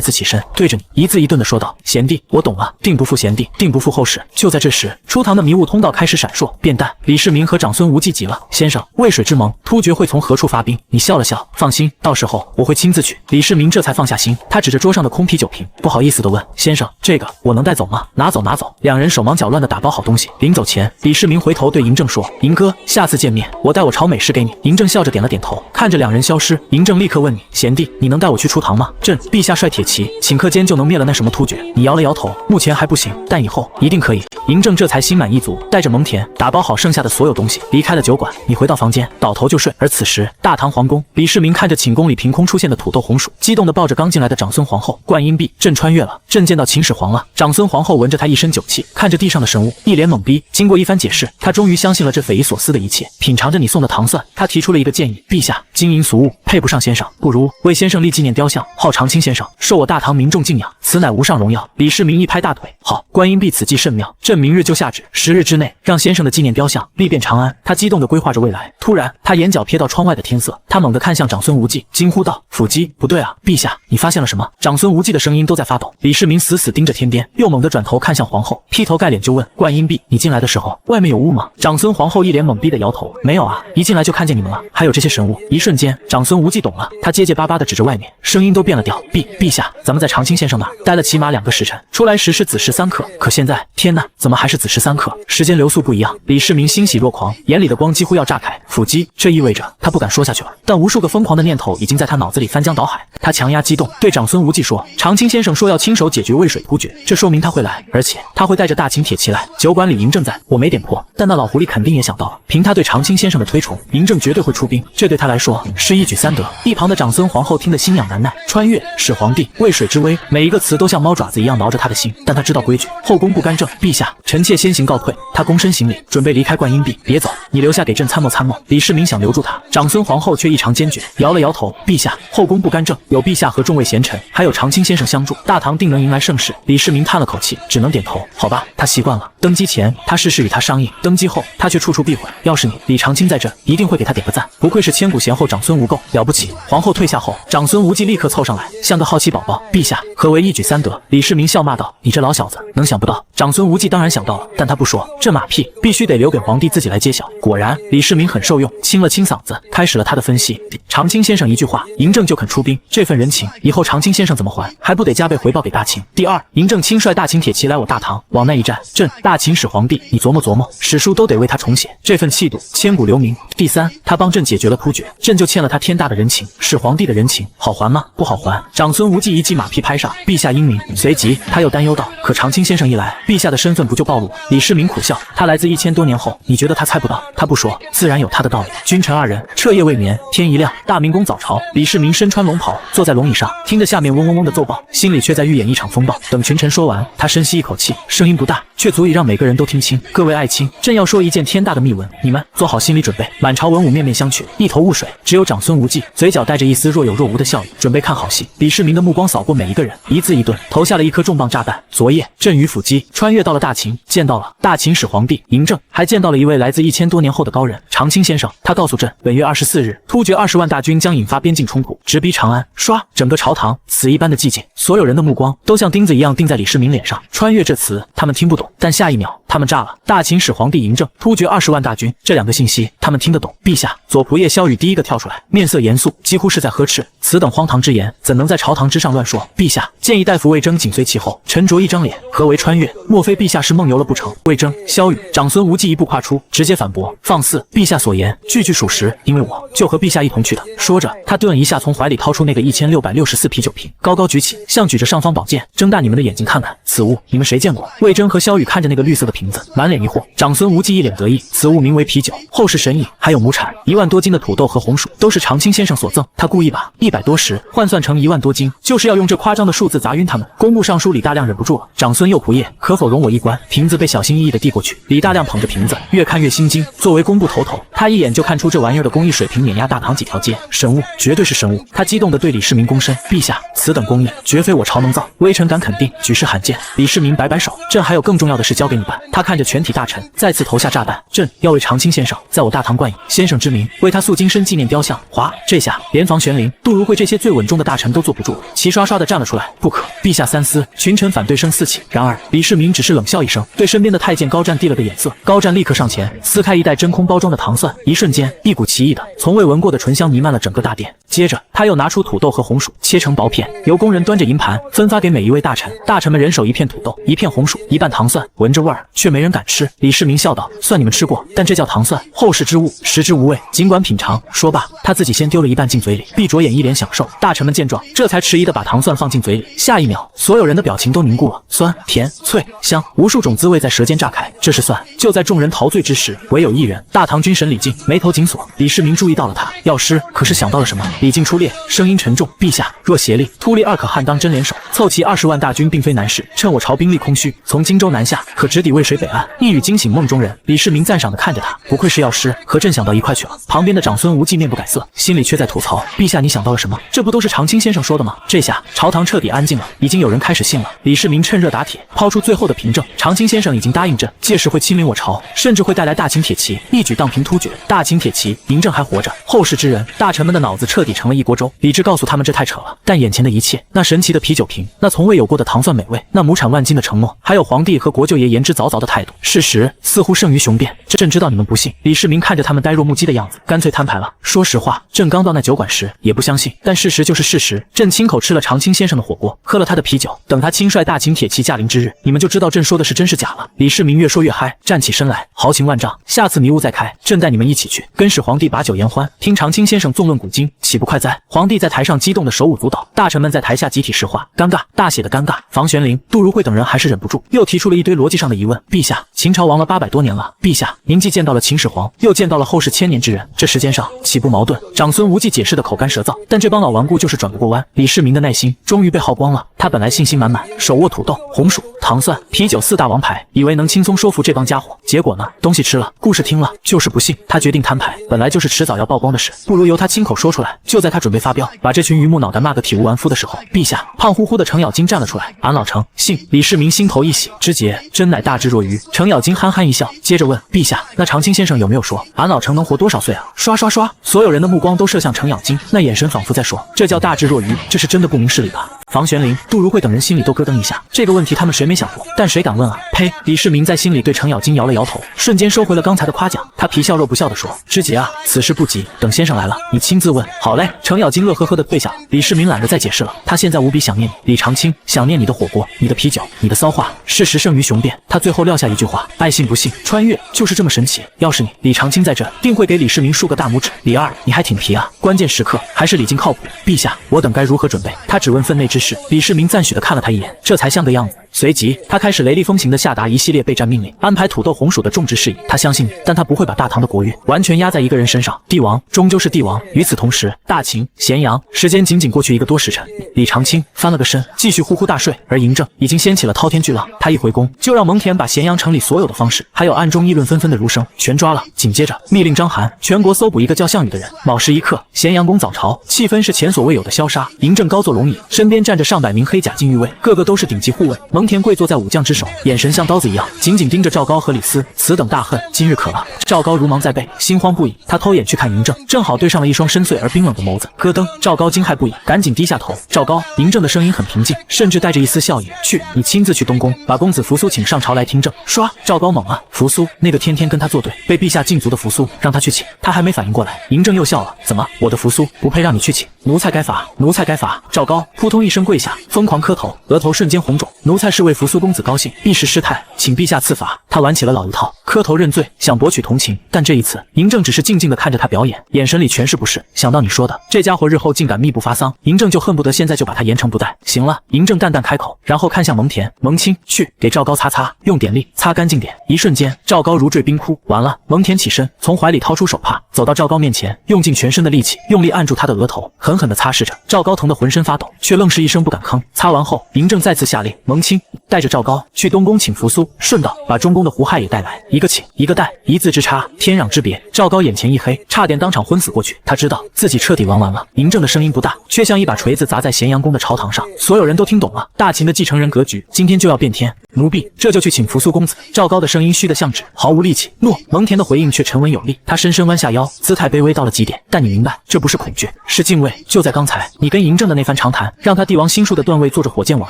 Speaker 1: 次起身，对着你一字一顿地说道：“贤弟，我懂了，定不负贤弟，定不负后世。”就在这时，出唐的迷雾通道开始闪烁变淡。李世民和长孙无忌急了：“先生，渭水之盟，突厥会从何处发兵？”你笑了笑：“放心，到时候我会亲自去。”李世民这才放下心，他指着桌上的空啤酒瓶，不好意思地问：“先生，这个我能带走吗？”“拿走，拿走。”两人手忙脚乱地打包好东西。临走前，李世民回头对嬴政说：“嬴哥，下次见面，我带我炒美食给你。”嬴政笑着点了点头，看着两人消失，嬴政立刻问你：“贤弟，你能带我去出唐吗？”“陛下率铁骑，顷刻间就能灭了那什么突厥。”你摇了摇头，目前还不行，但以后一定可以。嬴政这才心满意足，带着蒙恬打包好剩下的所有东西，离开了酒馆。你回到房间，倒头就睡。而此时，大唐皇宫，李世民看着寝宫里凭空出现的土豆红薯，激动地抱着刚进来的长孙皇后。灌阴币，朕穿越了，朕见到秦始皇了。长孙皇后闻着他一身酒气，看着地上的神物，一脸懵逼。经过一番解释，他终于相信了这匪夷所思的一切。品尝着你送的糖蒜，他提出了一个建议：“陛下，金银俗物配不上先生，不如为先生立纪念雕像，号长青先生，受我大唐民众敬仰，此乃无上荣耀。”李世民一拍大腿：“好，观音币此计甚妙，朕明日就下旨，10日之内让先生的纪念雕像立遍长安。”他激动地规划着未来。突然，他眼角瞥到窗外的天色，他猛地看向长孙无忌，惊呼道：“辅机，不对啊，陛下，你发现了什么？”长孙无忌的声音都在发抖。李世民死死盯着天边，又猛地转头看向皇后，劈头盖脸就问：“灌阴币，你进来的时候外面有雾吗？”长孙皇后一脸懵逼地摇头：“没有啊，一进来就看见你们了，还有这些神物。”一瞬间，长孙无忌懂了，他结结巴巴地指着外面，声音都变了调：“陛下，咱们在长青先生那儿待了起码2个时辰，出来时是子时3刻，可现在，天哪，怎么还是子时3刻？时间流速不一样。”李世民欣喜若狂，眼里的光几乎要炸开。辅机，这意味着他不敢说下去了，但无数个疯狂的念头已经在他脑子里翻江倒海。他强压激动，对长孙无忌说：“长青先生说要亲手解决渭水突厥，这说明他会来，而且他会带着大秦铁骑来。酒馆里嬴政在，我没点破，但那老狐狸肯定也想到了，凭他对长青先生的推崇，嬴政绝对会出兵，这对他来说是一举3得。”一旁的长孙皇后听得心痒难耐，穿越、始皇帝、渭水之威，每一个词都像猫爪子一样挠着他的心，但他知道规矩，后宫不干政。陛下，臣妾先行告退。他躬身行礼，准备离开灌阴壁。别走，你留下给朕参谋参谋。李世民想留住他，长孙皇后却异常坚决，摇了摇头：“陛下，后宫不干政，有陛下和众位贤臣，还有长青先生相助，大唐定能迎来盛世。”李世民叹了口气，只能点头。好吧，他习惯了。登基前，他事事与他商议；登基后，他却处处避讳。要是你，李长青在这，一定会给他点个赞。不愧是千古贤后长孙无垢，了不起。皇后退下后，长孙无忌立刻凑上来，像个好奇宝宝：“陛下，何为一举3得？”李世民笑骂道：“你这老小子，能想不到？”长孙无忌当然想到了，但他不说，这马屁必须得留给皇帝自己来揭晓。果然，李世民很受用，清了清嗓子，开始了他的分析。长青先生一句话，嬴政就肯出兵，这份人情以后长青先生怎么还？还不得加倍回报给大秦？第二，嬴政亲率大秦铁骑来我大唐，往那一战，朕大秦始皇帝，你琢磨琢磨，史书都得为他重写，这份气度千古留名。第三，他帮朕解决了突厥，朕就欠了他天大的人情，始皇帝的人情好还吗？不好还。长孙无忌一记马屁拍上，陛下英明。随即他又担忧道：“可长青先生一来，陛下的身份不就暴露？”李世民苦笑：“他来自1000多年后，你觉得他猜不到？他不说，自然有他的道理。”君臣2人彻夜未眠，天一亮，大明宫早朝，李世民身穿龙袍，坐在龙椅上，听着下面嗡嗡嗡的奏报，心里却在预演一场风暴。等群臣说完，他深吸一口气，声音不大，却足以让每个人都听清：“各位爱卿，朕要说一件天大的秘闻，你们做好心理准备。”满朝文武面面相觑，一头雾水，只有长孙无忌嘴角带着一丝若有若无的笑意，准备看好戏。李世民的目光扫过每一个人，一字一顿投下了一颗重磅炸弹。昨夜，朕与辅机穿越到了大秦，见到了大秦始皇帝嬴政，还见到了一位来自1000多年后的高人长青先生。他告诉朕，本月24日，突厥20万大军将引发边境冲突，直逼长安。唰，整个朝堂死一般的寂静，所有人的目光都像钉子一样钉在李世民脸上。穿越这词他们听不懂，但下一秒他们炸了！大秦始皇帝嬴政突厥20万大军，这2个信息他们听得懂。陛下，左仆射萧雨第一个跳出来，面色严肃，几乎是在呵斥。此等荒唐之言，怎能在朝堂之上乱说？陛下，建议大夫魏征紧随其后，沉着一张脸。何为穿越？莫非陛下是梦游了不成？魏征、萧雨、长孙无忌一步跨出，直接反驳：放肆！陛下所言句句属实，因为我就和陛下一同去的。说着，他顿一下从怀里掏出那个1664啤酒瓶，高高举起，像举着尚方宝剑。睁大你们的眼睛看看，此物你们谁见过？魏征和萧雨看着那个绿色的瓶子，满脸疑惑。长孙无忌一脸得意，此物名为啤酒，后世神饮，还有亩产1万多斤的土豆和红薯，都是长青先生所赠。他故意把100多石换算成1万多斤，就是要用这夸张的数字砸晕他们。工部尚书李大亮忍不住了：长孙右仆射，可否容我一观？瓶子被小心翼翼地递过去，李大亮捧着瓶子，越看越心惊。作为工部头头，他一眼就看出这玩意儿的工艺水平碾压大唐几条街，神物，绝对是神物。他激动地对李世民躬身：陛下，此等工艺绝非我朝能造，微臣敢肯定。举世罕见。李世民摆摆手：朕还有更重要的事交给你办。他看着全体大臣，再次投下炸弹：朕要为长青先生在我大唐冠以先生之名，为他塑金身纪念雕像。哗！这下连房玄龄、杜如晦这些最稳重的大臣都坐不住了，齐刷刷地站了出来。不可！陛下三思！群臣反对声四起。然而李世民只是冷笑一声，对身边的太监高湛递了个眼色。高湛立刻上前撕开一袋真空包装的糖蒜，一瞬间，一股奇异的、从未闻过的醇香弥漫了整个大殿。接着，他又拿出土豆和红薯，切成薄片，由工人端着银盘分发给每一位大臣。大臣们人手一片土豆，一片红薯，一半糖蒜，闻着味儿，却没人敢吃。李世民笑道：算你们吃过，但这叫糖蒜，后世之物，食之无味，尽管品尝。说罢，他自己先丢了一半进嘴里，闭着眼一脸享受。大臣们见状，这才迟疑地把糖蒜放进嘴里。下一秒，所有人的表情都凝固了，酸、甜、脆、香，无数种滋味在舌间炸开。这是蒜。就在众人陶醉之时，唯有一人，大唐军神李靖眉头紧锁。李世民注意到了他，药师可是想到了什么？李靖出列，声音沉重：陛下，若协力，突利2可汗当真联手，凑齐20万大军并非难事。趁我朝兵力空虚，从荆州南下，可直抵渭水北岸。一语惊醒梦中人。李世民赞赏地看着他，不愧是药师，和朕想到一块去了。旁边的长孙无忌面不改色，心里却在吐槽：陛下，你想到了什么？这不都是长青先生说的吗？这下朝堂彻底安静了，已经有人开始信了。李世民趁热打铁，抛出最后的凭证：长青先生已经答应朕，届时会亲临我朝，甚至会带来大秦铁骑，一举荡平突厥。大秦铁骑，嬴政还活着，后世之人，大臣们的脑子彻底成了一锅粥。理智告诉他们这太扯了，但眼前的一切，那神奇的啤酒瓶，那从未有过的糖蒜美味，那亩产万斤的承诺，还有皇帝和国舅爷言之凿凿的态度，事实似乎胜于雄辩。朕知道你们不信。李世民看着他们呆若木鸡的样子，干脆摊牌了。说实话，朕刚到那酒馆时也不相信，但事实就是事实。朕亲口吃了长青先生的火锅，喝了他的啤酒，等他亲率大秦铁骑驾临之日，你们就知道朕说的是真是假了。李世民越说越嗨，站起身来，豪情万丈。下次迷雾再开，朕带你们一起去，跟始皇帝把酒言欢，听长青先生纵论古今，岂不快哉？皇帝在台上激动的手舞足蹈，大臣们在台下集体石化，尴尬，大写的尴尬。房玄龄、杜如晦等人还是忍不住，又提出了一堆逻辑上的疑问：陛下，秦朝亡了800多年了，陛下，您既见到了秦始皇，又见到了后世千年之人，这时间上岂不矛盾？长孙无忌解释的口干舌燥，但这帮老顽固就是转不过弯。李世民的耐心终于被耗光了，他本来信心满满，手握土豆、红薯、糖蒜、啤酒4大王牌，以为能轻松说服这帮家伙，结果呢，东西吃了，故事听了，就是不信。他决定摊牌，本来就是迟早要曝光的事，不如由他亲口说出来。就在他准备发飙，把这群榆木脑袋骂个体无完肤的时候，陛下，胖乎乎的程咬金站了出来：俺老程信。李世民心头一喜，之节真乃大智若愚。程咬金憨憨一笑，接着问：陛下，那长青先生有没有说俺老程能活多少岁啊？刷刷刷，所有人的目光都射向程咬金，那眼神仿佛在说：这叫大智若愚，这是真的不明事理吧？房玄龄、杜如晦等人心里都咯噔一下，这个问题他们谁没想过，但谁敢问啊？呸！李世民在心里对程咬金摇了摇头，瞬间收回了刚才的夸奖。他皮笑肉不笑地说：之节啊，此事不急，等先生来了，你亲自问。好嘞！程咬金乐呵呵地退下了。李世民懒得再解释了，他现在无比想念你，李长青，想念你的火锅，你的啤酒，你的骚话。事实胜于雄辩，他最后撂下一句话：爱信不信，穿越就是这么神奇。要是你，李长青在这，定会给李世民竖个大拇指。李二，你还挺皮啊，关键时刻还是李靖靠谱。陛下，我等该如何准备？他只问分内之事。李世民赞许地看了他一眼，这才像个样子。随即，他开始雷厉风行地下达一系列备战命令，安排土豆红薯的种植事宜。他相信你，但他不会把大唐的国运完全压在一个人身上。帝王终究是帝王。与此同时，大秦、咸阳，时间仅仅过去1个多时辰，李长青翻了个身，继续呼呼大睡。而嬴政已经掀起了滔天巨浪，他一回宫，就让蒙恬把咸阳城里所有的方士，还有暗中议论纷纷的儒生全抓了。紧接着，密令章邯全国搜捕一个叫项羽的人。卯时一刻，咸阳宫早朝，气氛是前所未有的萧杀。嬴政高坐龙椅，身边站着上百名黑甲禁御卫，个个都是顶级护卫。蒙恬跪坐在武将之首，眼神像刀子一样，紧紧盯着赵高和李斯。此等大恨，今日可了。赵高如芒在背，心慌不已。他偷眼去看嬴政，正好对上了一双深邃而冰冷的眸子。咯噔，赵高惊骇不已，赶紧低下头。赵高，嬴政的声音很平静，甚至带着一丝笑意。去，你亲自去东宫，把公子扶苏请上朝来听政。唰，赵高猛啊！扶苏，那个天天跟他作对，被陛下禁足的扶苏，让他去请。他还没反应过来，嬴政又笑了。怎么，我的扶苏不配让你去请？奴才该罚，奴才该罚！赵高扑通一声跪下，疯狂磕头，额头瞬间红肿。奴才是为扶苏公子高兴，一时失态，请陛下赐罚。他玩起了老一套，磕头认罪，想博取同情。但这一次，嬴政只是静静地看着他表演，眼神里全是不适。想到你说的，这家伙日后竟敢密不发丧，嬴政就恨不得现在就把他严惩不贷。行了，嬴政淡淡开口，然后看向蒙恬，蒙亲，去给赵高擦擦，用点力擦干净点。一瞬间，赵高如坠冰窟。完了，蒙恬起身，从怀里掏出手帕，走到赵高面前，用尽全身的力气，用力按住他的额头，狠狠地擦拭着。赵高疼得浑身发抖，却愣是一声不敢吭。擦完后，嬴政再次下令，蒙亲，带着赵高去东宫请扶苏，顺道把中宫的胡亥也带来。一个请，一个带，一字之差，天壤之别。赵高眼前一黑，差点当场昏死过去。他知道自己彻底玩完了。嬴政的声音不大，却像一把锤子砸在咸阳宫的朝堂上，所有人都听懂了。大秦的继承人格局今天就要变天。奴婢这就去请扶苏公子。赵高的声音虚得像纸，毫无力气。诺。蒙恬的回应却沉稳有力，他深深弯下腰，姿态卑微到了极点。但你明白，这不是恐惧，是敬畏。就在刚才，你跟嬴政的那番长谈，让他帝王心术的段位坐着火箭往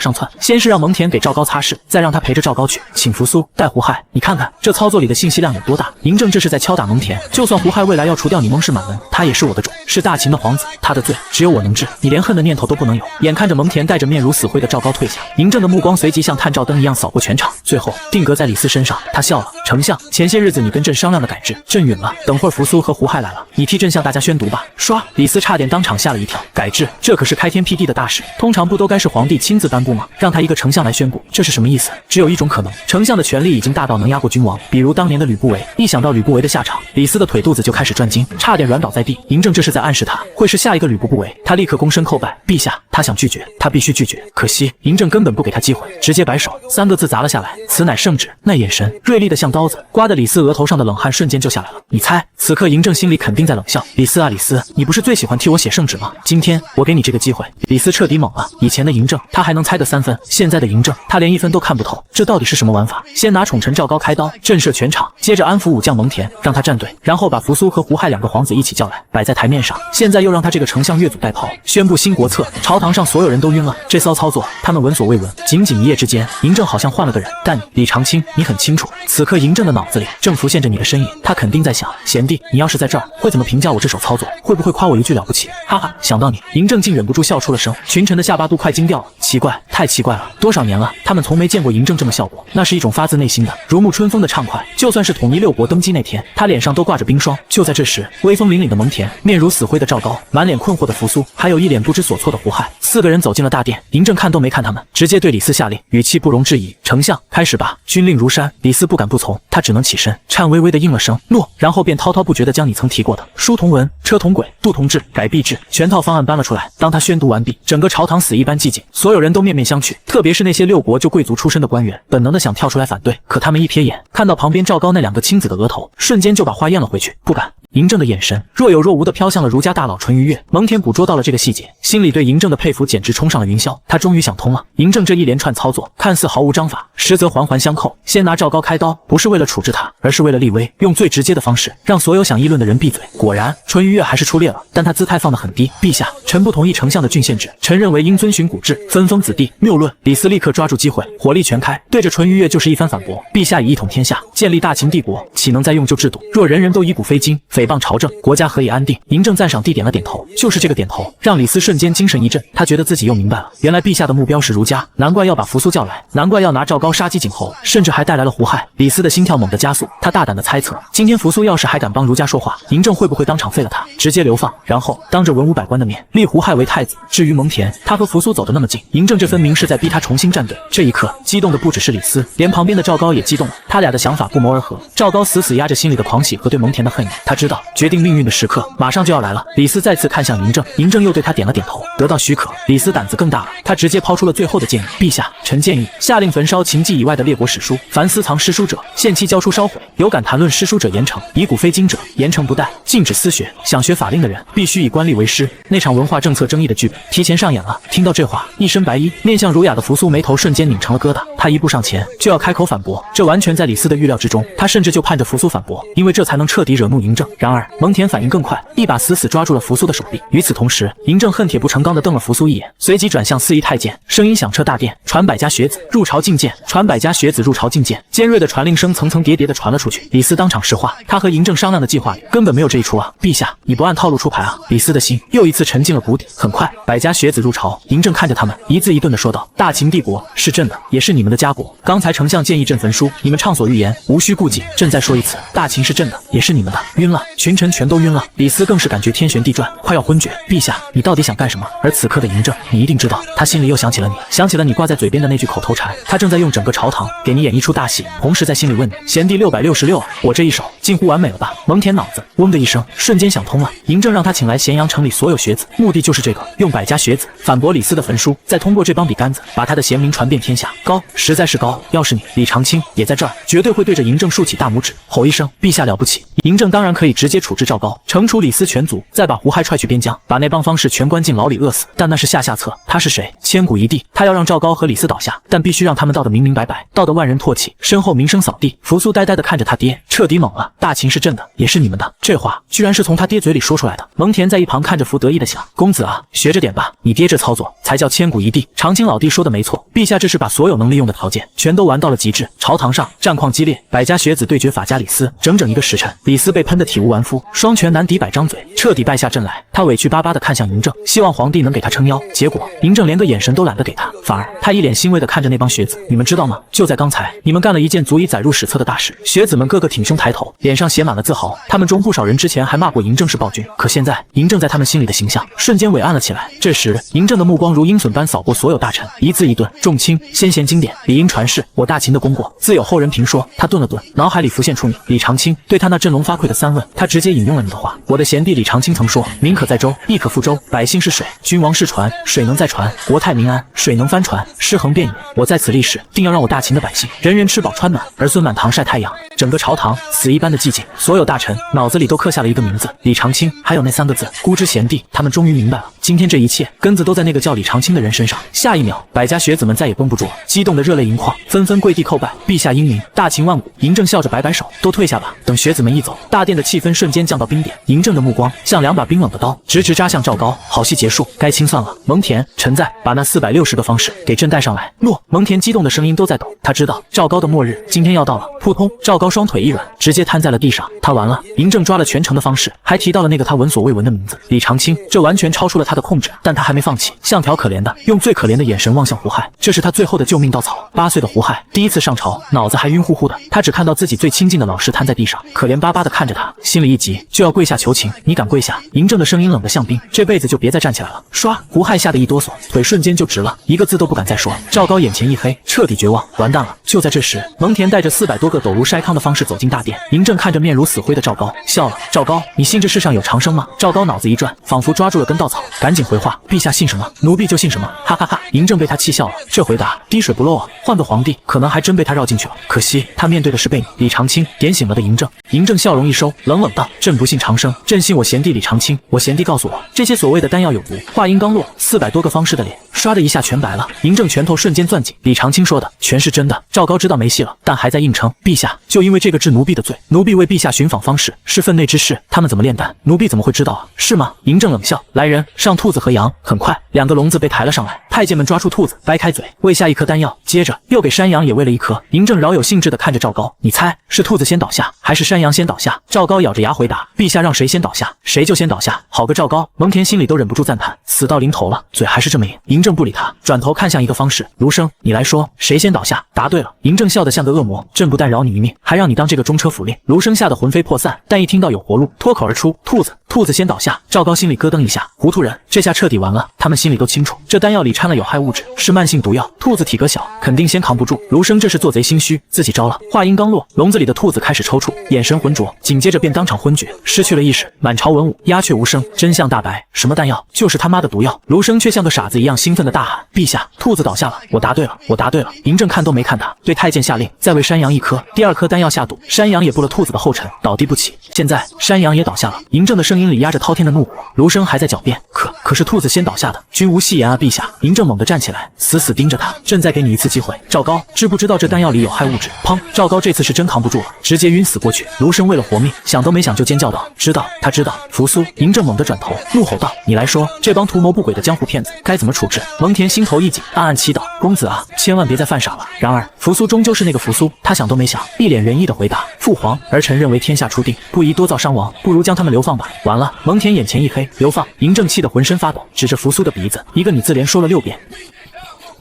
Speaker 1: 上窜。先是让蒙恬给赵高擦拭，再让他陪着赵高去请扶苏带胡亥。你看看这操作里的信息量有多大？嬴政这是在敲打蒙恬，就算胡亥未来要除掉你蒙氏满门，他也是我的种，是大秦的皇子，他的罪只有我能治，你连恨的念头都不能有。眼看着蒙恬带着面如死灰的赵高退下，嬴政的目光随即像探照灯一样扫过全场，最后定格在李斯身上。他笑了，丞相，前些日子你跟朕商量的改制，朕允了。等会儿扶苏和胡亥来了，你替朕向大家宣读吧。唰，李斯差点当场吓了一跳。改制，这可是开天辟地的大事，通常不都该是皇帝亲自颁布吗？让他一个丞相来宣布，这是什么意思？只有一种可能，丞相的权力已经大到能压过君王，比如当年的吕不韦。一想到吕不韦的下场，李斯的腿肚子就开始转筋，差点软倒在地。嬴政这是在暗示他会是下一个吕不韦，他立刻躬身叩拜，陛下，他想拒绝，他必须拒绝。可惜嬴政根本不给他机会，直接摆手，3个字砸了下来，此乃圣旨。那眼神锐利的像刀子，刮得李斯额头上的冷汗瞬间就下来了。你猜，此刻嬴政心里肯定在冷笑。李斯啊李斯，你不是最喜欢替我写圣旨吗？今天我给你这个机会。李斯彻底懵了，以前的嬴政他还能猜个3分，现在的嬴政他连1分都看不透，这到底是什么玩法？先拿宠臣赵高开刀，震慑全场，接着安抚武将蒙恬，让他站队，然后把扶苏和胡亥2个皇子一起叫来，摆在台面上。现在又让他这个丞相越俎代庖，宣布新国策。朝堂上所有人都晕了，这骚操作他们闻所未闻。仅仅一夜之间，嬴政好像换了个人。但你李长卿，你很清楚，此刻嬴政的脑子里正浮现着你的身影，他肯定在想，贤弟，你要是在这儿，会怎么评价我这手操作？会不会夸我一句了不起？哈哈，想到你，嬴政竟忍不住笑出了声，群臣的下巴都快惊掉了。奇怪，太奇怪了，多少年了，他们从没见过嬴政这么效果，那是一种发自内心的如沐春风的畅快。就算是统一6国登基那天，他脸上都挂着冰霜。就在这时，威风凛凛的蒙恬，面如死灰的赵高，满脸困惑的扶苏，还有一脸不知所措的胡亥，4个人走进了大殿。嬴政看都没看他们，直接对李斯下令，语气不容置疑，丞相，开始吧。军令如山，李斯不敢不从，他只能起身，颤巍巍地应了声诺，然后便滔滔不绝地将你曾提过的书同文、车同轨、度同治、改币制全套方案搬了出来。当他宣读完毕，整个朝堂死一般寂静，所有人都面面相觑，特别是那些6国就贵族出身的官员，本能的想跳出来反对，可他们一瞥眼，看到旁边赵高那2个青子的额头，瞬间就把话咽了回去，不敢。嬴政的眼神若有若无地飘向了儒家大佬淳于越，蒙恬捕捉到了这个细节，心里对嬴政的佩服简直冲上了云霄。他终于想通了，嬴政这一连串操作看似毫无章法，实则环环相扣。先拿赵高开刀，不是为了处置他，而是为了立威，用最直接的方式让所有想议论的人闭嘴。果然，淳于越还是出列了，但他姿态放得很低。陛下，臣不同意丞相的郡县制，臣认为应遵循古制，分封子弟。谬论！李斯立刻抓住机会，火力全开，对着淳于越就是一番反驳。陛下以一统天下，建立大秦帝国，岂能再用旧制度？若人人都以古非今，诽谤朝政，国家何以安定？嬴政赞赏地点了点头，就是这个点头，让李斯瞬间精神一振。他觉得自己又明白了，原来陛下的目标是儒家，难怪要把扶苏叫来，难怪要拿赵高杀鸡儆猴，甚至还带来了胡亥。李斯的心跳猛地加速，他大胆地猜测，今天扶苏要是还敢帮儒家说话，嬴政会不会当场废了他，直接流放，然后当着文武百官的面立胡亥为太子。至于蒙恬，他和扶苏走得那么近，嬴政这分明是在逼他重新站队。这一刻，激动的不只是李斯，连旁边的赵高也激动了，他俩的想法不谋而合。赵高死死压着心里的狂喜和对蒙恬的恨意，他知道知道决定命运的时刻马上就要来了。李斯再次看向嬴政，嬴政又对他点了点头，得到许可。李斯胆子更大了，他直接抛出了最后的建议：陛下，臣建议下令焚烧秦记以外的列国史书，凡私藏诗书者，限期交出烧毁；有敢谈论诗书者严惩，以古非今者严惩不贷。禁止私学，想学法令的人必须以官吏为师。那场文化政策争议的剧本提前上演了。听到这话，一身白衣、面相儒雅的扶苏眉头瞬间拧成了疙瘩，他一步上前就要开口反驳，这完全在李斯的预料之中。他甚至就盼着扶苏反驳，因为这才能彻底惹怒嬴政。然而蒙恬反应更快，一把死死抓住了扶苏的手臂。与此同时，嬴政恨铁不成钢地瞪了扶苏一眼，随即转向司仪太监，声音响彻大殿：传百家学子入朝觐见，传百家学子入朝觐见。尖锐的传令声层层叠叠地传了出去。李斯当场石化，他和嬴政商量的计划里根本没有这一出啊！陛下，你不按套路出牌啊！李斯的心又一次沉进了谷底。很快，百家学子入朝，嬴政看着他们，一字一顿地说道：大秦帝国是朕的，也是你们的家国。刚才丞相建议朕焚书，你们畅所欲言，无需顾忌。朕再说一次，大秦是朕的，也是你们的。晕了，群臣全都晕了。李斯更是感觉天旋地转，快要昏厥。陛下，你到底想干什么？而此刻的嬴政，你一定知道，他心里又想起了你，想起了你挂在嘴边的那句口头禅。他正在用整个朝堂给你演一出大戏，同时在心里问你：贤弟666啊，我这一手近乎完美了吧？蒙恬脑子嗡的一声，瞬间想通了。嬴政让他请来咸阳城里所有学子，目的就是这个，用百家学子反驳李斯的焚书，再通过这帮笔杆子把他的贤名传遍天下。高，实在是高！要是你李长卿也在这儿，绝对会对着嬴政竖起大拇指，吼一声：陛下了不起！嬴政当然可以直接处置赵高，惩处李斯全族，再把胡亥踹去边疆，把那帮方士全关进牢里饿死。但那是下策，他是谁？千古一帝，他要让赵高和李斯倒下，但必须让他们倒得明明白白，倒得万人唾弃，身后名声扫地。扶苏呆呆地看着他爹，彻底懵了。大秦是朕的，也是你们的，这话居然是从他爹嘴里说出来的。蒙恬在一旁看着扶得意地想：公子啊，学着点吧，你爹这操作才叫千古一帝。长卿老弟说的没错，陛下这是把所有能利用的条件全都玩到了极致。朝堂上战况激烈，百家学子对决法家李斯，整整1个时辰，李斯被喷得体无完肤，双拳难敌百张嘴，彻底败下阵来。他委屈巴巴地看向嬴政，希望皇帝能给他撑腰，结果嬴政连个眼神都懒得给他，反而他一脸欣慰地看着那帮学子：你们知道吗？就在刚才，你们干了一件足以载入史册的大事。学子们个个挺胸抬头，脸上写满了自豪。他们中不少人之前还骂过嬴政是暴君，可现在嬴政在他们心里的形象瞬间伟岸了起来。这时，嬴政的目光如鹰隼般扫过所有大臣，一字一顿：重卿，先贤经典，理应传世。我大秦的功过，自有后人评说。他顿了顿，脑海里浮现出你李长卿对他那振聋发聩的3问，他直接引用了你的话。我的贤弟李长卿曾说：民可载舟，亦可覆舟，百姓是水，君王是船，水能载船；国泰民安，水能翻船，尸横遍野。我在此立誓，定要让我大秦的百姓人人吃饱穿暖，儿孙满堂晒太阳。整个朝堂死一般的寂静，所有大臣脑子里都刻下了一个名字：李长卿，还有那3个字：孤之贤弟。他们终于明白了，今天这一切根子都在那个叫李长卿的人身上。下一秒，百家学子们再也绷不住了，激动得热泪盈眶，纷纷跪地叩拜：陛下英明，大秦万古。嬴政笑着摆摆手：都退下吧。等学子们一走，大殿的气氛瞬间降到冰点。嬴政的目光像2把冰冷的刀，直直扎向赵高。好戏结束，该清算了。蒙恬，臣在，把那460个方士给朕带上来。诺。蒙恬激动的声音都在抖，他知道赵高的末日今天要到了。扑通，赵高双腿一软，直接瘫在了地上。他完了。嬴政抓了全城的方士，还提到了那个他闻所未闻的名字——李长卿。这完全超出了他的控制，但他还没放弃，像条可怜的用最可怜的眼神望向胡亥，这是他最后的救命稻草。8岁的胡亥第一次上朝，脑子还晕乎乎的，他只看到自己最亲近的老师瘫在地上，可怜巴巴地看着他，心里一急就要跪下求情。你敢跪下？嬴政的声音冷得像冰，这辈子就别再站起来了。唰，胡亥吓得一哆嗦，腿瞬间就直了，一个字都不敢再说。赵高眼前一黑，彻底绝望，完蛋了。就在这时，蒙恬带着400多个抖如筛糠的方士走进大殿，嬴政看着面如死灰的赵高，笑了。赵高，你信这世上有长生吗？赵高脑子一转，仿佛抓住了根稻草，赶紧回话：陛下信什么，奴婢就信什么。哈哈哈！嬴政被他气笑了，这回答滴水不漏啊，换个皇帝可能还真被他绕进去了。可惜他面对的是被李长卿点醒了的嬴政。嬴政笑容一收，冷冷道：朕不信长生，朕信我贤弟李长卿。我贤弟告诉我，这些所谓的丹药有毒。话音刚落，400多个方士的脸唰的一下全白了。嬴政拳头瞬间攥紧，李长卿说的全是真的。赵高知道没戏了，但还在硬撑：陛下，就因为这个治奴婢的罪，奴婢为陛下寻访方士，是分内之事，他们怎么炼丹，奴婢怎么会知道啊？是吗？嬴政冷笑：来人，上兔子和羊。很快，2个笼子被抬了上来，太监们抓住兔子，掰开嘴，喂下1颗丹药，接着又给山羊也喂了1颗。嬴政饶有兴致地看着赵高：你猜是兔子先倒下，还是山羊先倒下？赵高咬着牙回答：陛下让谁先倒下，谁就先倒下。好个赵高！蒙恬心里都忍不住赞叹，死到临头了，嘴还是这么硬。嬴政不理他，转头看向一个方士：卢生，你来说，谁先倒下？答对了。嬴政笑得像个恶魔：朕不但饶你一命，还让你当这个中车府令。卢生吓得魂飞魄散，但一听到有活路，脱口而出：兔子。兔子先倒下，赵高心里咯噔一下，糊涂人，这下彻底完了。他们心里都清楚，这丹药里掺了有害物质，是慢性毒药。兔子体格小，肯定先扛不住。卢生这是做贼心虚，自己招了。话音刚落，笼子里的兔子开始抽搐，眼神浑浊，紧接着便当场昏厥，失去了意识。满朝文武鸦雀无声，真相大白，什么丹药？就是他妈的毒药！卢生却像个傻子一样兴奋地大喊：“陛下，兔子倒下了！我答对了，我答对了！”嬴政看都没看他，对太监下令，再为山羊1颗，第2颗丹药下肚，山羊也步了兔子的后尘，倒地不起。现在山羊也倒下了，嬴政的声音里压着滔天的怒火。卢生还在狡辩，可是兔子先倒下的，君无戏言啊，陛下！嬴政猛地站起来，死死盯着他，朕再给你一次机会，赵高，知不知道这丹药里有害物质？砰！赵高这次是真扛不住了，直接晕死过去。卢生为了活命，想都没想就尖叫道：“知道，他知道。”扶苏，嬴政猛地转头，怒吼道：“你来说，这帮图谋不轨的江湖骗子该怎么处置？”蒙恬心头一紧，暗暗祈祷：“公子啊，千万别再犯傻了。”然而扶苏终究是那个扶苏，他想都没想，一脸仁义的回答：“父皇，儿臣认为天下初定，不宜多造伤亡，不如将他们流放吧。”完了，蒙恬眼前一黑，流放！嬴政气得浑身发抖，指着扶苏的鼻子，一个你字连说了6遍。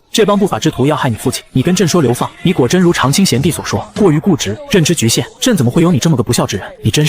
Speaker 1: 这帮不法之徒要害你父亲，你跟朕说流放，你果真如长青贤弟所说，过于固执，认知局限，朕怎么会有你这么个不孝之人？你真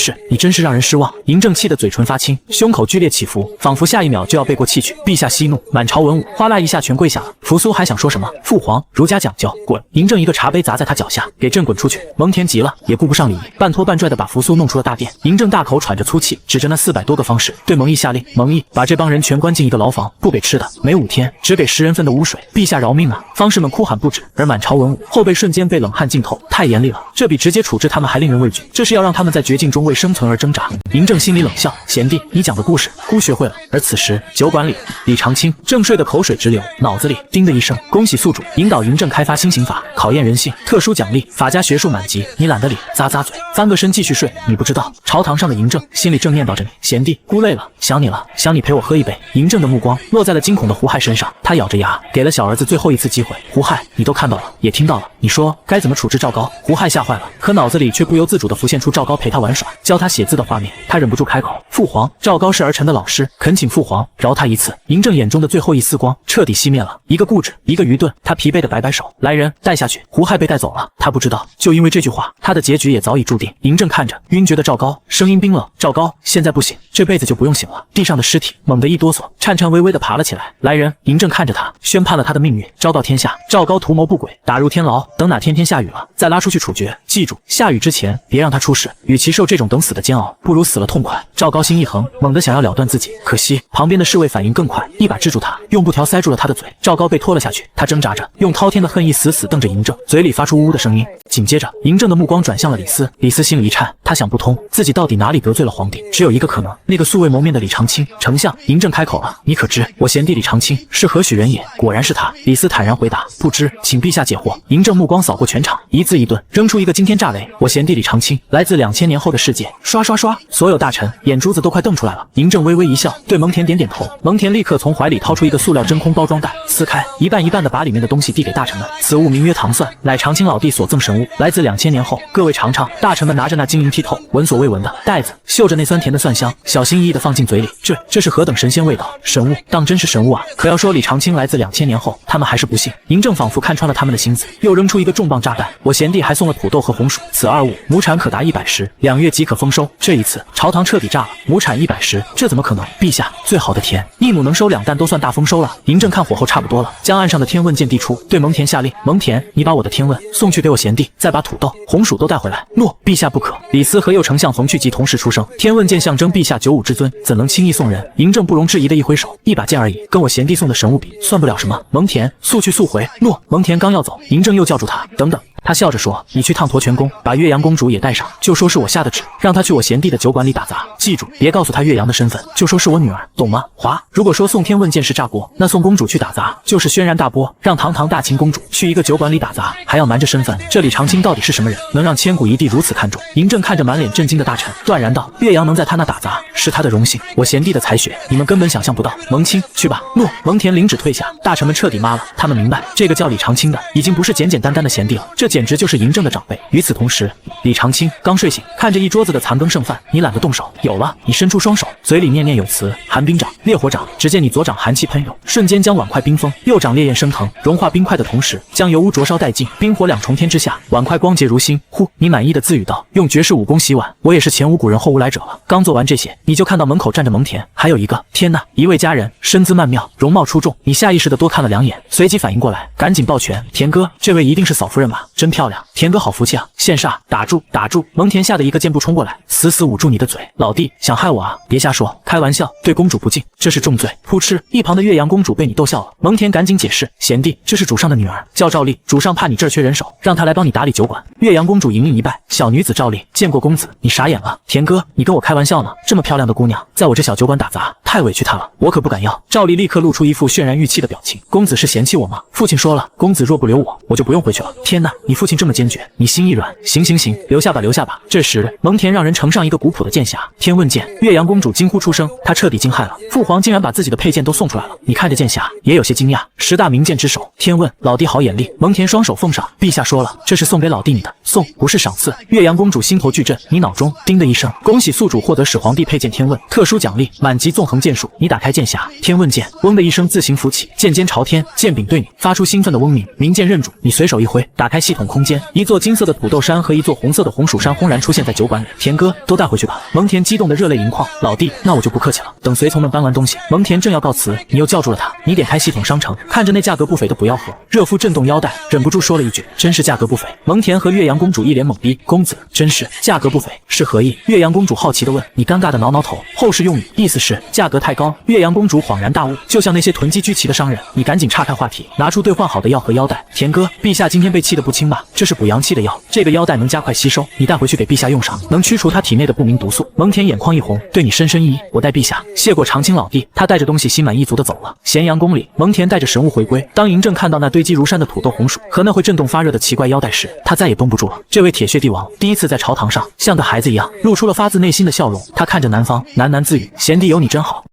Speaker 1: 是让人失望！嬴政气得嘴唇发青，胸口剧烈起伏，仿佛下一秒就要背过气去。陛下息怒！满朝文武哗啦一下全跪下了。扶苏还想说什么？父皇，儒家讲究，滚！嬴政一个茶杯砸在他脚下，给朕滚出去！蒙恬急了，也顾不上礼仪，半拖半拽的把扶苏弄出了大殿。嬴政大口喘着粗气，指着那400多个方士，对蒙毅下令：蒙毅，把这帮人全关进一个牢房，不给吃的，每5天只给10人份的污水。陛下饶命啊！方士们哭喊不止，而满朝文武后背瞬间被冷汗浸透，太严厉了，这比直接处置他们还令人畏惧，这是要让他们在绝境中为生存而挣扎。嬴政心里冷笑：贤弟，你讲的故事孤学会了。而此时酒馆里，李长青正睡得口水直流，脑子里叮的一声，恭喜宿主引导嬴政开发新刑法，考验人性，特殊奖励，法家学术满级。你懒得理，咂咂嘴，翻个身继续睡。你不知道，朝堂上的嬴政心里正念叨着你，贤弟，孤累了，想你了，想你陪我喝一杯。嬴政的目光落在了惊恐的胡亥身上，他咬着牙，给了小儿子最后一次机会。胡亥，你都看到了，也听到了，你说该怎么处置赵高？胡亥吓坏了，可脑子里却不由自主地浮现出赵高陪他玩耍，教他写字的画面，他忍不住开口：父皇，赵高是儿臣的老师，恳请父皇饶他一次。嬴政眼中的最后一丝光彻底熄灭了，一个固执，一个愚钝，他疲惫地摆摆手：来人，带下去。胡亥被带走了，他不知道，就因为这句话，他的结局也早已注定。嬴政看着晕厥的赵高，声音冰冷：赵高，现在不醒，这辈子就不用醒了。地上的尸体猛地一哆嗦，颤颤巍巍地爬了起来。来人！嬴政看着他，宣判了他的命运，昭告天下：赵高图谋不轨，打入天牢，等哪天天下雨了，再拉出去处决。记住，下雨之前别让他出事，与其受这种等死的煎熬，不如死了痛快。赵高心一横，猛地想要了断自己，可惜旁边的侍卫反应更快，一把制住他，用布条塞住了他的嘴。赵高被拖了下去，他挣扎着，用滔天的恨意死死瞪着嬴政，嘴里发出呜呜的声音。紧接着，嬴政的目光转向了李斯，李斯心里一颤，他想不通，自己到底哪里得罪了皇帝？只有一个可能，那个素未谋面的李长青。丞相，嬴政开口了，你可知我贤弟李长青是何许人也？果然是他。李斯坦然回答，不知，请陛下解惑。嬴政目光扫过全场，一字一顿扔出一个惊天炸雷：我贤弟李长青来自2000年后的世界。刷刷刷，所有大臣眼珠子都快瞪出来了。嬴政微微一笑，对蒙恬点点头。蒙恬立刻从怀里掏出一个塑料真空包装袋，撕开，一半一半的把里面的东西递给大臣们。此物名曰糖蒜，乃长青老弟所赠神物，来自2000年后，各位尝尝。大臣们拿着那晶莹剔透、闻所未闻的袋子，嗅着那酸甜的蒜香，小心翼翼地放进嘴里。这是何等神仙味道！神物，当真是神物啊！可要说李长青来自2000年后，他们还是不信。嬴政仿佛看穿了他们的心思，又扔出一个重磅炸弹：我贤弟还送了土豆和红薯，此2物亩产可达100石，2月即可丰收。这一次朝堂彻底炸了，亩产100石，这怎么可能？陛下，最好的田，1亩能收2担都算大丰收了。嬴政看火候差不多了，将岸上的天问剑递出，对蒙恬下令：蒙恬，你把我的天问送去给我贤弟，再把土豆、红薯都带回来。诺，陛下不可。李斯和右丞相冯去疾同时出声：天问剑象征陛下95之尊，怎能轻易送人？嬴政不容置疑的一挥手，一把剑而已，跟我贤弟送的神物比，算不了什么。蒙恬，速去速回。诺。蒙恬刚要走，嬴政又叫住他：等等。他笑着说：你去趟驼泉宫，把岳阳公主也带上，就说是我下的旨，让她去我贤弟的酒馆里打杂，记住，别告诉他岳阳的身份，就说是我女儿，懂吗？华，如果说送天问剑是炸锅，那送公主去打杂就是轩然大波，让堂堂大秦公主去一个酒馆里打杂，还要瞒着身份，这李长青到底是什么人，能让千古一帝如此看重？嬴政看着满脸震惊的大臣，断然道：岳阳能在他那打杂，是他的荣幸，我贤弟的才学，你们根本想象不到。蒙清，去吧。诺。蒙恬领旨退下，大臣们彻底麻了，他们明白，这个叫李长青的已经不是简简单单的贤弟了，这简简直就是嬴政的长辈。与此同时，李长卿刚睡醒，看着一桌子的残羹剩饭，你懒得动手。有了，你伸出双手，嘴里念念有词：寒冰掌，烈火掌。只见你左掌寒气喷涌，瞬间将碗筷冰封；右掌烈焰升腾，融化冰块的同时，将油污灼烧殆尽。冰火两重天之下，碗筷光洁如新。呼，你满意的自语道：用绝世武功洗碗，我也是前无古人后无来者了。刚做完这些，你就看到门口站着蒙恬，还有一个，天哪，一位佳人，身姿曼妙，容貌出众。你下意识的多看了两眼，随即反应过来，赶紧抱拳：田哥，这位一定是嫂夫人吧？真漂亮。田哥好福气啊！羡煞，打住打住！蒙恬吓得一个箭步冲过来，死死捂住你的嘴。老弟，想害我啊？别瞎说，开玩笑，对公主不敬，这是重罪。噗嗤，一旁的岳阳公主被你逗笑了。蒙恬赶紧解释：贤弟，这是主上的女儿，叫赵丽，主上怕你这儿缺人手，让她来帮你打理酒馆。岳阳公主盈盈一拜：小女子赵丽见过公子。你傻眼了？田哥，你跟我开玩笑呢？这么漂亮的姑娘，在我这小酒馆打杂，太委屈她了，我可不敢要。赵丽立刻露出一副渲然欲泣的表情：公子是嫌弃我吗？父亲说了，公子若不留我，我就不用回去了。天哪，你父亲这么坚决，你心一软，行行行，留下吧留下吧。这时蒙恬让人呈上一个古朴的剑匣，天问剑。岳阳公主惊呼出声，她彻底惊骇了，父皇竟然把自己的佩剑都送出来了。你看着剑匣，也有些惊讶，10大名剑之首。天问，老弟好眼力。蒙恬双手奉上，陛下说了，这是送给老弟你的，送不是赏赐。岳阳公主心头巨震，你脑中叮的一声，恭喜宿主获得始皇帝佩剑天问特殊奖励，满级纵横剑术。你打开剑匣，天问剑，嗡的一声自行浮起，剑尖朝天，剑柄对你，发出兴奋的嗡鸣，名剑认主。你随手一挥，打开系统空间，一座金色的土豆山和一座红色的红薯山轰然出现在酒馆里。田哥，都带回去吧。蒙恬激动的热泪盈眶，老弟，那我就不客气了。等随从们搬完东西，蒙恬正要告辞，你又叫住了他。你点开系统商城，看着那价格不菲的补药盒，热敷震动腰带，忍不住说了一句：真是价格不菲。蒙恬和岳阳公主一脸懵逼，公子，真是价格不菲，是何意？岳阳公主好奇地问。你尴尬的挠挠头，后世用语，意思是价格太高。岳阳公主恍然大悟，就像那些囤积居奇的商人。你赶紧岔开话题，拿出兑换好的药和腰带。田哥，陛下今天被气得不轻吧？这是补阳气的药，这个腰带能加快吸收，你带回去给陛下用上，能驱除他体内的不明毒素。蒙恬眼眶一红，对你深深一揖，我代陛下谢过长青老弟。他带着东西心满意足地走了。咸阳宫里，蒙恬带着神物回归。当嬴政看到那堆积如山的土豆红薯和那会震动发热的奇怪腰带时，他再也绷不住了。这位铁血帝王第一次在朝堂上像个孩子一样露出了发自内心的笑容。他看着南方，喃喃自语：贤弟有你真好。